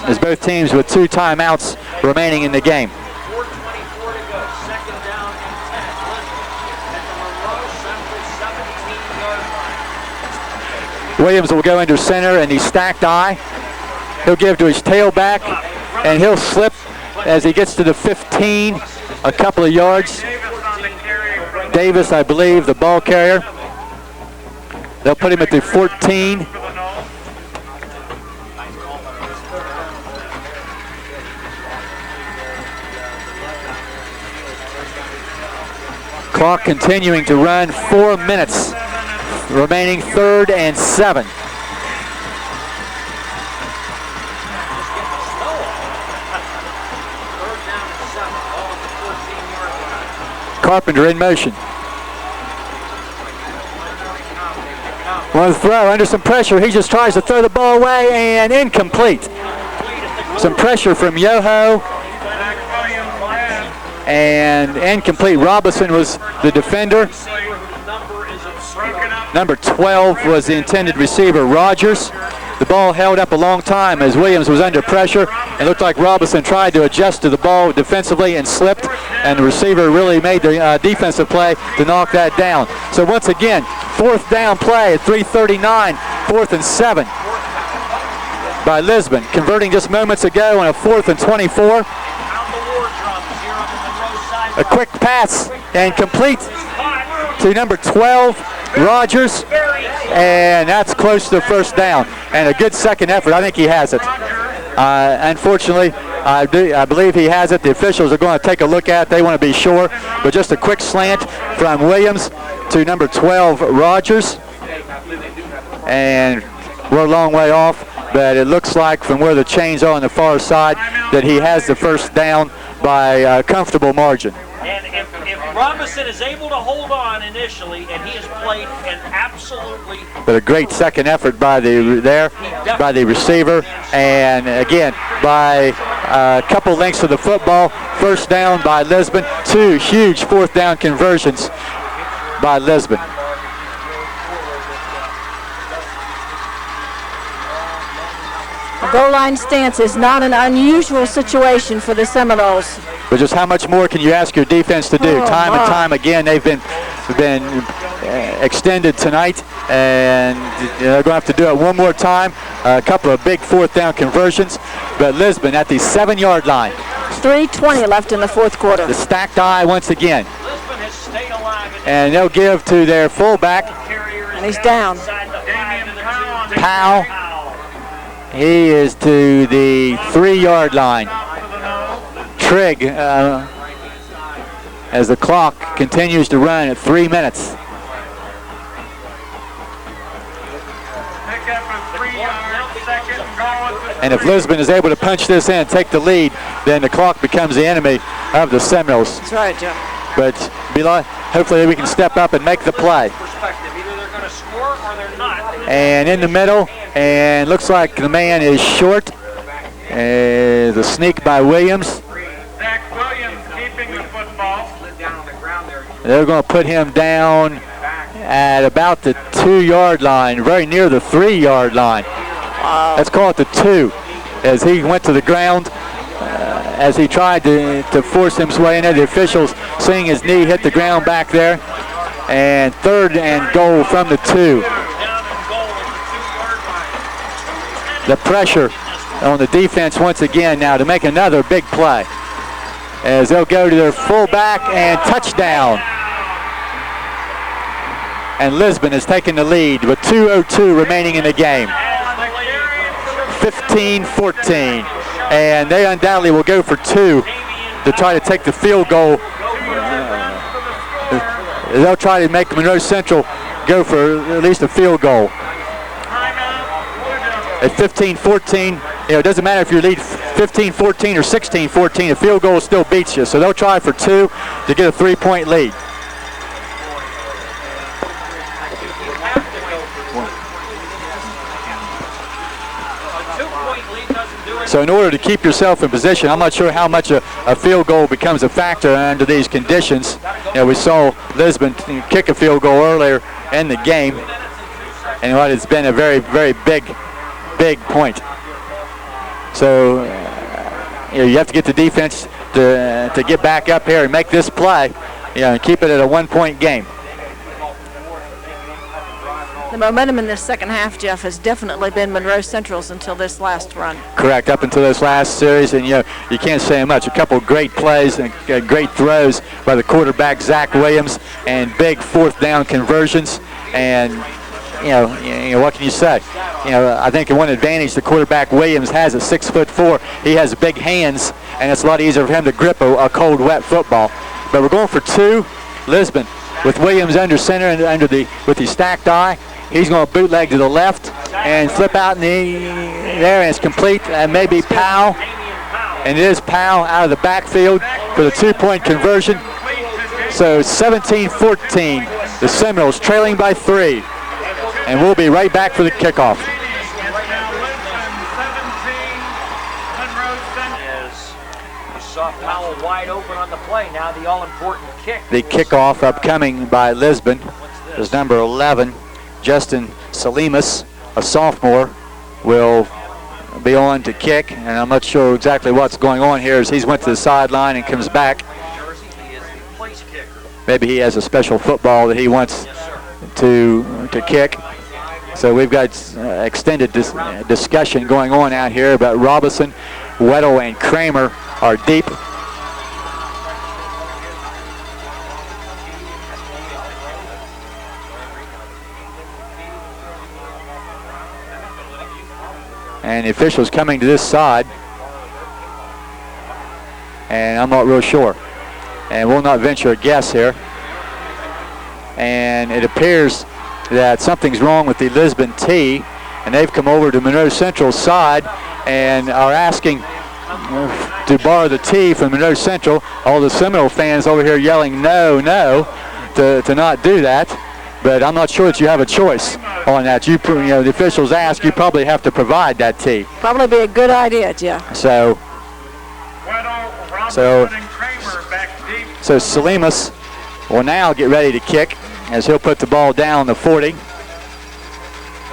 S1: as both teams with 2 timeouts remaining in the game.
S3: 4:24 to go. 2nd down and 10. Lisbon at the Monroe Central 17-yard line.
S1: Williams will go under center in the stacked eye. He'll give to his tailback, and he'll slip as he gets to the 15, a couple of yards. Davis, I believe, the ball carrier. They'll put him at the 14. Clock continuing to run, 4 minutes remaining, 3rd and 7. Carpenter in motion. On the throw, under some pressure, he just tries to throw the ball away, and incomplete. Some pressure from Yoho, and incomplete. Robinson was the defender. Number 12 was the intended receiver, Rogers. The ball held up a long time as Williams was under pressure. It looked like Robinson tried to adjust to the ball defensively and slipped, and the receiver really made the defensive play to knock that down. So once again, 4th down play at 3:39, 4th and 7 by Lisbon, converting just moments ago on a 4th and 24. A quick pass and complete to number 12, Rogers, and that's close to the first down. And a good second effort. I think he has it. Unfortunately, I believe he has it. The officials are going to take a look at it. They want to be sure. But just a quick slant from Williams to number 12, Rogers. And we're a long way off. but it looks like from where the chains are on the far side that he has the first down by a comfortable margin.
S3: And if Robinson is able to hold on initially, and he has played an absolutely...
S1: But a great second effort by the receiver, and again, by a couple lengths of the football, first down by Lisbon, 2 huge fourth down conversions by Lisbon.
S2: A goal line stance is not an unusual situation for the Seminoles.
S1: But just how much more can you ask your defense to do? Time and time again, they've been extended tonight, and they're going to have to do it one more time. A couple of big fourth down conversions, but Lisbon at the 7-yard line.
S2: 3:20 left in the fourth quarter.
S1: The stacked eye once again. And they'll give to their fullback.
S2: And he's down.
S1: Powell. He is to the 3-yard line. Trigg, as the clock continues to run at 3 minutes. And if Lisbon is able to punch this in, take the lead, then the clock becomes the enemy of the Seminoles.
S2: That's right, Joe.
S1: But hopefully we can step up and make the play. And in the middle, and looks like the man is short. The sneak by Williams. They're going to put him down at about the 2-yard line, very near the 3-yard line. Let's call it the 2, as he went to the ground, as he tried to force his way in there. The officials seeing his knee hit the ground back there. And 3rd and goal from the 2. The pressure on the defense once again now to make another big play, as they'll go to their fullback and touchdown. And Lisbon has taken the lead with 2:02 remaining in the game. 15-14. And they undoubtedly will go for 2 to try to take the field goal. They'll try to make Monroe Central go for at least a field goal. At 15-14, it doesn't matter if you lead 15-14 or 16-14, a field goal still beats you. So they'll try for 2 to get a 3-point lead. So in order to keep yourself in position, I'm not sure how much a field goal becomes a factor under these conditions. We saw Lisbon kick a field goal earlier in the game, and what has been a very, very big point. So you have to get the defense to get back up here and make this play, and keep it at a 1-point game.
S2: The momentum in this second half, Jeff, has definitely been Monroe Central's until this last run.
S1: Correct, up until this last series, and you can't say much. A couple of great plays and great throws by the quarterback, Zach Williams, and big fourth down conversions. And what can you say? I think the one advantage the quarterback Williams has at 6'4", he has big hands, and it's a lot easier for him to grip a cold, wet football. But we're going for 2. Lisbon with Williams under center and with the stacked eye. He's going to bootleg to the left and flip out in there, and it's complete. And maybe Powell, and it is Powell out of the backfield for the 2-point conversion. So 17-14, the Seminoles trailing by 3, and we'll be right back for the kickoff.
S3: You saw Powell wide open on the play. Now the all-important kick.
S1: The kickoff upcoming by Lisbon is number 11. Justin Salimas, a sophomore, will be on to kick, and I'm not sure exactly what's going on here as he's went to the sideline and comes back. Maybe he has a special football that he wants to kick. So we've got extended discussion going on out here about Robinson, Weddle, and Kramer are deep. And the officials coming to this side, and I'm not real sure, and we'll not venture a guess here. And it appears that something's wrong with the Lisbon tee, and they've come over to Monroe Central's side and are asking to borrow the tee from Monroe Central. All the Seminole fans over here yelling no, no, to not do that. But I'm not sure that you have a choice on that. You know, the officials ask, you probably have to provide that tee.
S2: Probably be a good idea, Jeff.
S1: So Salimas will now get ready to kick as he'll put the ball down the 40.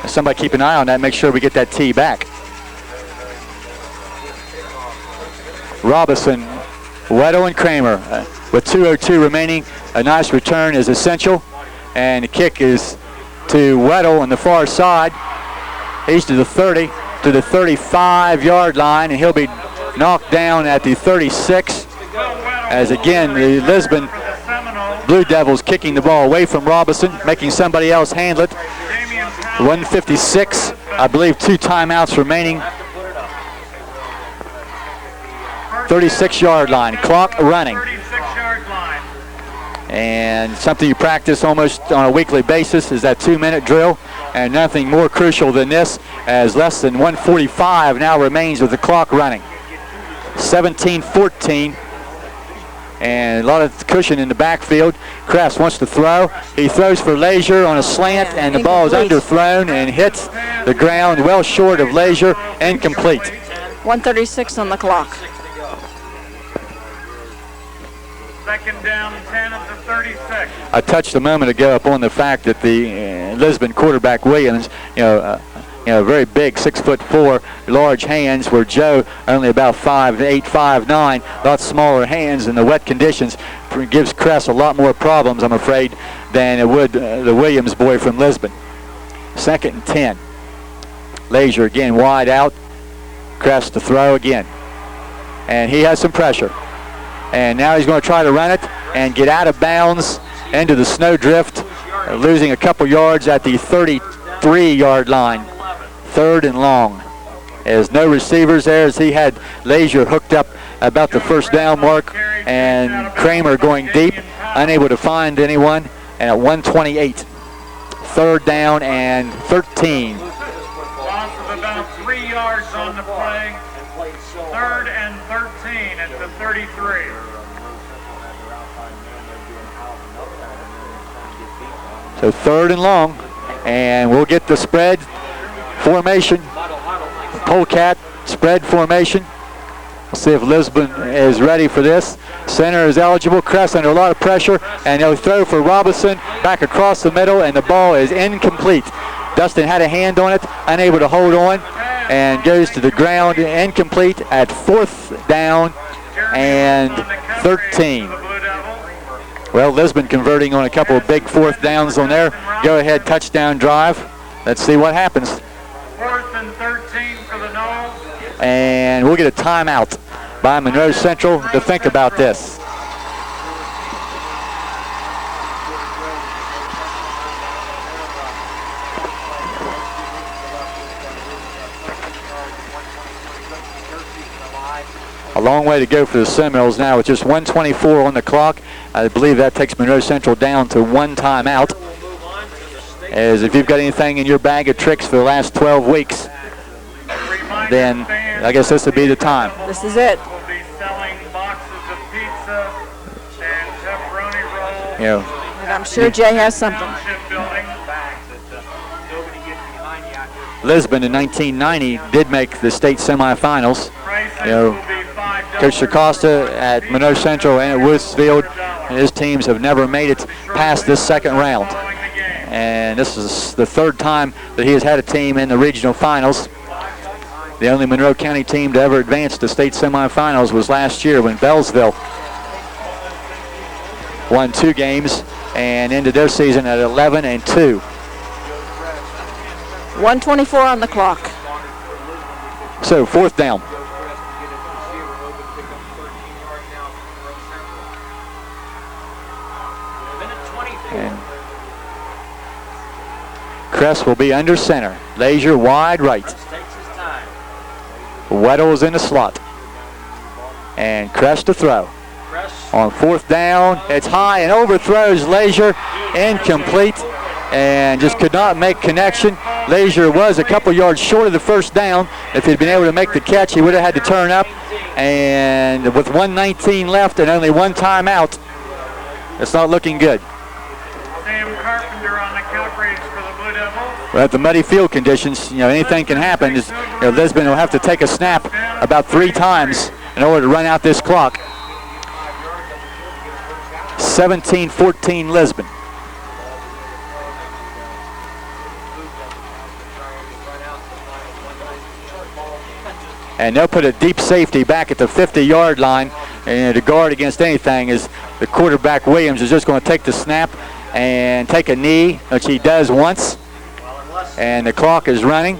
S1: Somebody keep an eye on that, make sure we get that tee back. Robinson, Weddle, and Kramer with 2:02 remaining. A nice return is essential, and the kick is to Weddle on the far side. He's to the 30, to the 35-yard line, and he'll be knocked down at the 36. As again, the Lisbon Blue Devils kicking the ball away from Robinson, making somebody else handle it. 1:56, I believe 2 timeouts remaining. 36-yard line, clock running. And something you practice almost on a weekly basis is that 2-minute drill, and nothing more crucial than this, as less than 1:45 now remains with the clock running. 17-14, and a lot of cushion in the backfield. Kress wants to throw. He throws for Leisure on a slant, and the ball is underthrown and hits the ground well short of Leisure, incomplete.
S2: 1:36 on the clock.
S4: Second down, 10 of the 36.
S1: I touched a moment ago upon the fact that the Lisbon quarterback Williams, very big, 6'4", large hands, where Joe only about 5'8", 5'9", a lot smaller hands, and the wet conditions gives Kress a lot more problems, I'm afraid, than it would the Williams boy from Lisbon. 2nd and 10. Leisure again wide out. Kress to throw again. And he has some pressure. And now he's going to try to run it and get out of bounds into the snowdrift, losing a couple yards at the 33-yard line. 3rd and long. There's no receivers there, as he had Leisure hooked up about the first down mark, and Kramer going deep, unable to find anyone, and at 1:28. 3rd down and 13.
S4: Loss of about 3 yards on the play. 3rd and 13 at the 33.
S1: So 3rd and long, and we'll get the spread formation, polecat spread formation. We'll see if Lisbon is ready for this. Center is eligible. Kress under a lot of pressure, and he'll throw for Robinson back across the middle, and the ball is incomplete. Dustin had a hand on it, unable to hold on, and goes to the ground, incomplete at 4th down and 13. Well, Lisbon converting on a couple of big 4th downs on their go-ahead touchdown drive. Let's see what happens.
S4: 4th and 13 for the Noles.
S1: And we'll get a timeout by Monroe Central to think about this. A long way to go for the Seminoles now with just 1:24 on the clock. I believe that takes Monroe Central down to 1 timeout. As if you've got anything in your bag of tricks for the last 12 weeks, then I guess this would be the time.
S2: This is it.
S4: We'll be selling boxes of pizza and pepperoni rolls.
S1: You know,
S2: And I'm sure Jay has something.
S4: Township building.
S1: Lisbon in 1990 did make the state semifinals. You know, Coach Acosta at Monroe Central and at Woodsfield, and his teams have never made it past this 2nd round. And this is the 3rd time that he has had a team in the regional finals. The only Monroe County team to ever advance to state semifinals was last year when Bellsville won 2 games and ended their season at 11-2.
S2: 1:24 on the clock.
S1: So 4th down. And Kress will be under center. Leisure wide right. Weddle in the slot. And Kress to throw. On 4th down, it's high and overthrows Leisure. Incomplete. And just could not make connection. Leisure was a couple yards short of the first down. If he'd been able to make the catch, he would have had to turn up. And with 1:19 left and only one timeout, it's not looking good.
S4: Sam Carpenter on the count raise for the Blue Devils.
S1: Well, at the muddy field conditions, anything can happen. Lisbon will have to take a snap about 3 times in order to run out this clock. 17-14 Lisbon. And they'll put a deep safety back at the 50-yard line, and to guard against anything is the quarterback Williams is just going to take the snap and take a knee, which he does once, and the clock is running.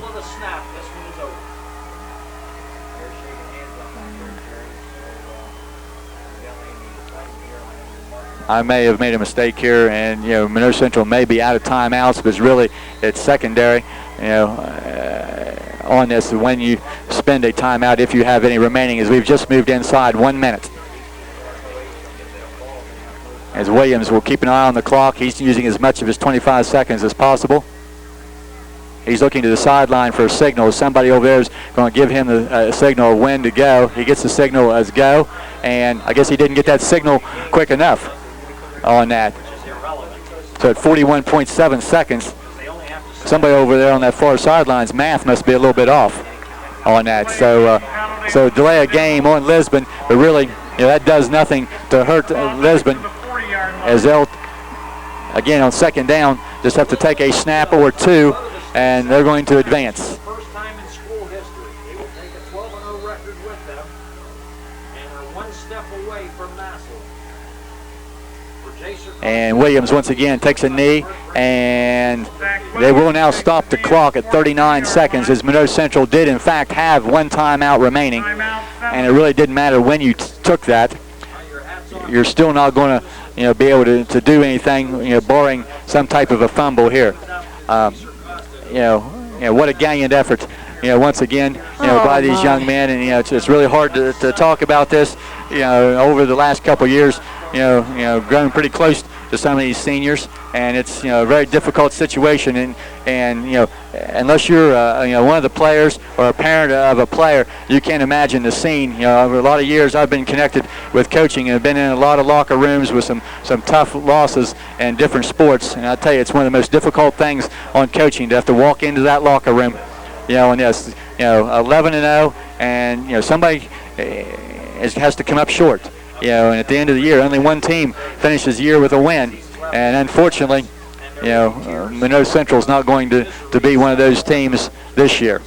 S1: I may have made a mistake here, and Monroe Central may be out of timeouts, but really it's secondary. On this, when you spend a timeout, if you have any remaining, as we've just moved inside 1 minute. As Williams will keep an eye on the clock, he's using as much of his 25 seconds as possible. He's looking to the sideline for a signal. Somebody over there is going to give him the signal of when to go. He gets the signal as go, and I guess he didn't get that signal quick enough on that. So at 41.7 seconds, somebody over there on that far sidelines math must be a little bit off on that. So delay a game on Lisbon, but really that does nothing to hurt Lisbon, as they'll, again on second down, just have to take a snap or two, and they're going to advance.
S3: First time in school history, they will take a 12-0 record with them and are one step away from Nassau.
S1: And Williams once again takes a knee, and they will now stop the clock at 39 seconds, as Monroe Central did in fact have one timeout remaining, and it really didn't matter when you took that. You're still not going to be able to do anything, barring some type of a fumble here. What a gallant effort, once again, by these young men, and it's really hard to talk about this, over the last couple of years. Grown pretty close to some of these seniors, and it's a very difficult situation. And unless you're one of the players or a parent of a player, you can't imagine the scene. Over a lot of years, I've been connected with coaching and been in a lot of locker rooms with some tough losses in different sports. And I tell you, it's one of the most difficult things on coaching to have to walk into that locker room, and yes, 11-0, and somebody has to come up short. And at the end of the year, only one team finishes the year with a win. And unfortunately, Monroe Central is not going to be one of those teams this year.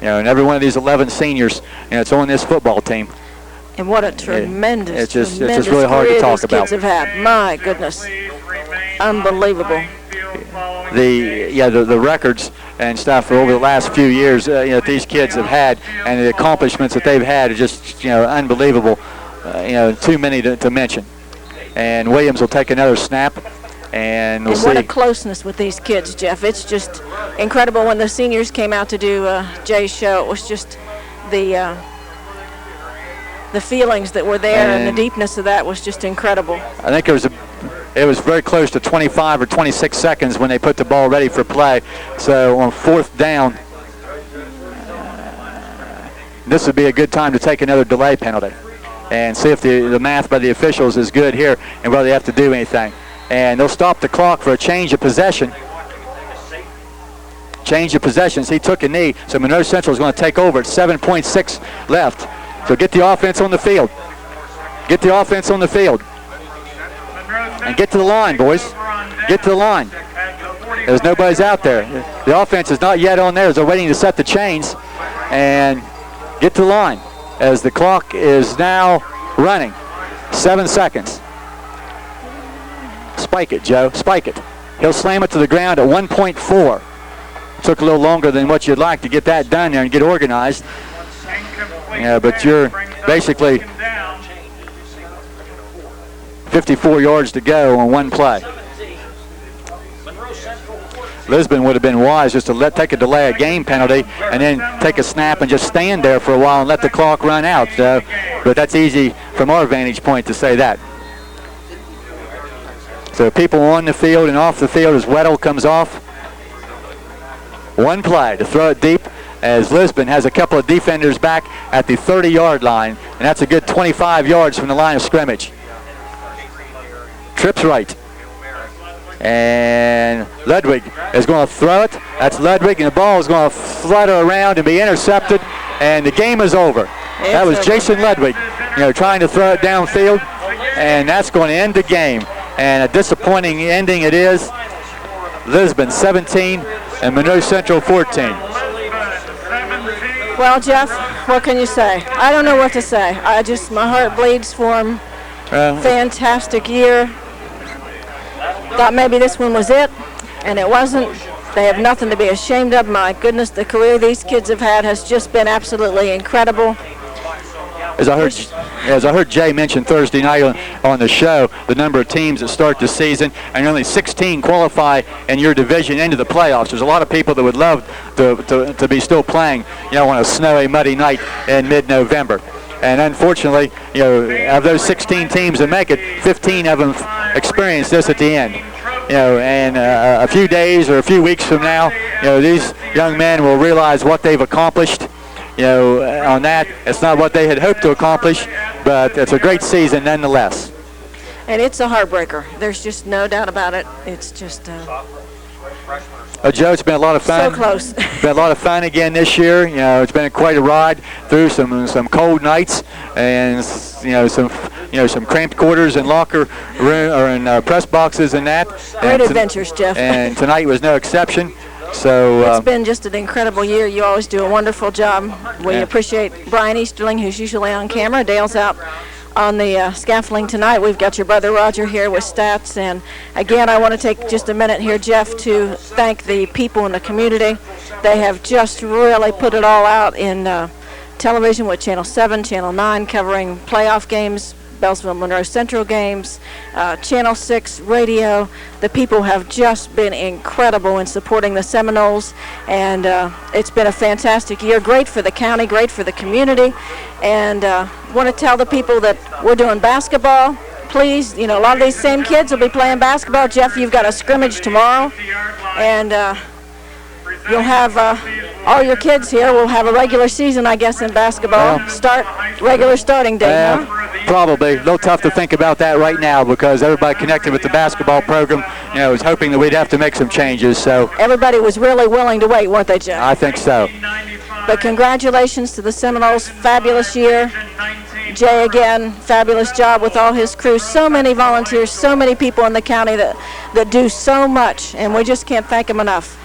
S1: And every one of these 11 seniors, it's on this football team.
S2: And what a tremendous,
S1: it's just really hard to talk about.
S2: Kids have had. My goodness, unbelievable.
S1: The records and stuff over the last few years, that these kids have had, and the accomplishments that they've had are just, unbelievable. Too many to mention. And Williams will take another snap, and we'll see.
S2: What a closeness with these kids, Jeff. It's just incredible. When the seniors came out to do Jay's show, it was just the feelings that were there, and the deepness of that was just incredible.
S1: I think it was very close to 25 or 26 seconds when they put the ball ready for play. So on fourth down, this would be a good time to take another delay penalty and see if the math by the officials is good here and whether they have to do anything. And they'll stop the clock for a change of possession. Change of possessions. He took a knee, so Monroe Central is going to take over at 7.6 left. So get the offense on the field. Get the offense on the field. And get to the line, boys. Get to the line. There's nobody's out there. The offense is not yet on there as they're waiting to set the chains. And get to the line as the clock is now running. 7 seconds. Spike it, Joe. Spike it. He'll slam it to the ground at 1.4. Took a little longer than what you'd like to get that done there and get organized. But you're basically 54 yards to go on one play. Lisbon would have been wise just to take a delay of game penalty and then take a snap and just stand there for a while and let the clock run out. But that's easy from our vantage point to say that. So people on the field and off the field as Weddle comes off. One play to throw it deep as Lisbon has a couple of defenders back at the 30-yard line, and that's a good 25 yards from the line of scrimmage. Trips right. And Ludwig is going to throw it. That's Ludwig, and the ball is going to flutter around and be intercepted, and the game is over. That was Jason Ludwig, trying to throw it downfield, and that's going to end the game. And a disappointing ending it is. Lisbon 17 and Monroe Central 14.
S2: Well, Jeff, what can you say? I don't know what to say. My heart bleeds for him. Fantastic year. Thought maybe this one was it, and it wasn't. They have nothing to be ashamed of. My goodness, the career these kids have had has just been absolutely incredible.
S1: As I heard Jay mention Thursday night on the show, the number of teams that start the season, and only 16 qualify in your division into the playoffs. There's a lot of people that would love to be still playing, on a snowy, muddy night in mid-November. And unfortunately, of those 16 teams that make it, 15 of them experience this at the end. And a few days or a few weeks from now, these young men will realize what they've accomplished. On that, it's not what they had hoped to accomplish, but it's a great season nonetheless.
S2: And it's a heartbreaker. There's just no doubt about it. It's just...
S1: Joe, it's been a lot of fun.
S2: So close.
S1: Been a lot of fun again this year. It's been quite a ride through some cold nights and some cramped quarters in locker room or in press boxes and that.
S2: Great adventures, Jeff.
S1: And tonight was no exception. So
S2: it's been just an incredible year. You always do a wonderful job. We appreciate Brian Easterling, who's usually on camera. Dale's out on the scaffolding tonight. We've got your brother Roger here with stats. And again, I want to take just a minute here, Jeff, to thank the people in the community. They have just really put it all out in television with Channel 7, Channel 9, covering playoff games, Bellsville Monroe Central games, Channel 6 radio. The people have just been incredible in supporting the Seminoles, and it's been a fantastic year. Great for the county, great for the community, and want to tell the people that we're doing basketball. Please, a lot of these same kids will be playing basketball. Jeff, you've got a scrimmage tomorrow, and you'll have all your kids here. We'll have a regular season, I guess, in basketball. Regular starting day, huh?
S1: Probably. A little tough to think about that right now because everybody connected with the basketball program, was hoping that we'd have to make some changes. So
S2: everybody was really willing to wait, weren't they, Jeff?
S1: I think so.
S2: But congratulations to the Seminoles. Fabulous year. Jay, again, fabulous job with all his crew. So many volunteers, so many people in the county that do so much, and we just can't thank them enough.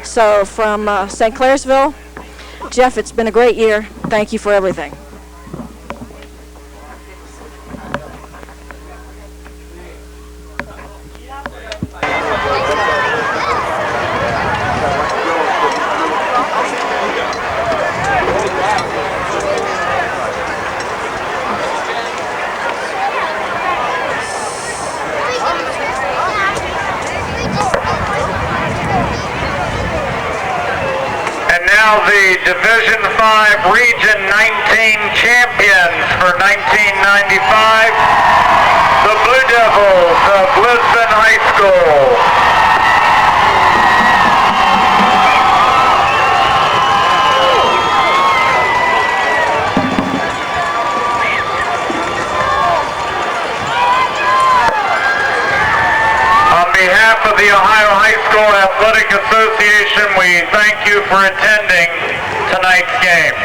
S2: So from St. Clairsville, Jeff, it's been a great year. Thank you for everything.
S4: Now the Division 5 Region 19 champions for 1995, the Blue Devils of Lisbon High School. On behalf of the Ohio High School Athletic Association, we thank you for attending tonight's game.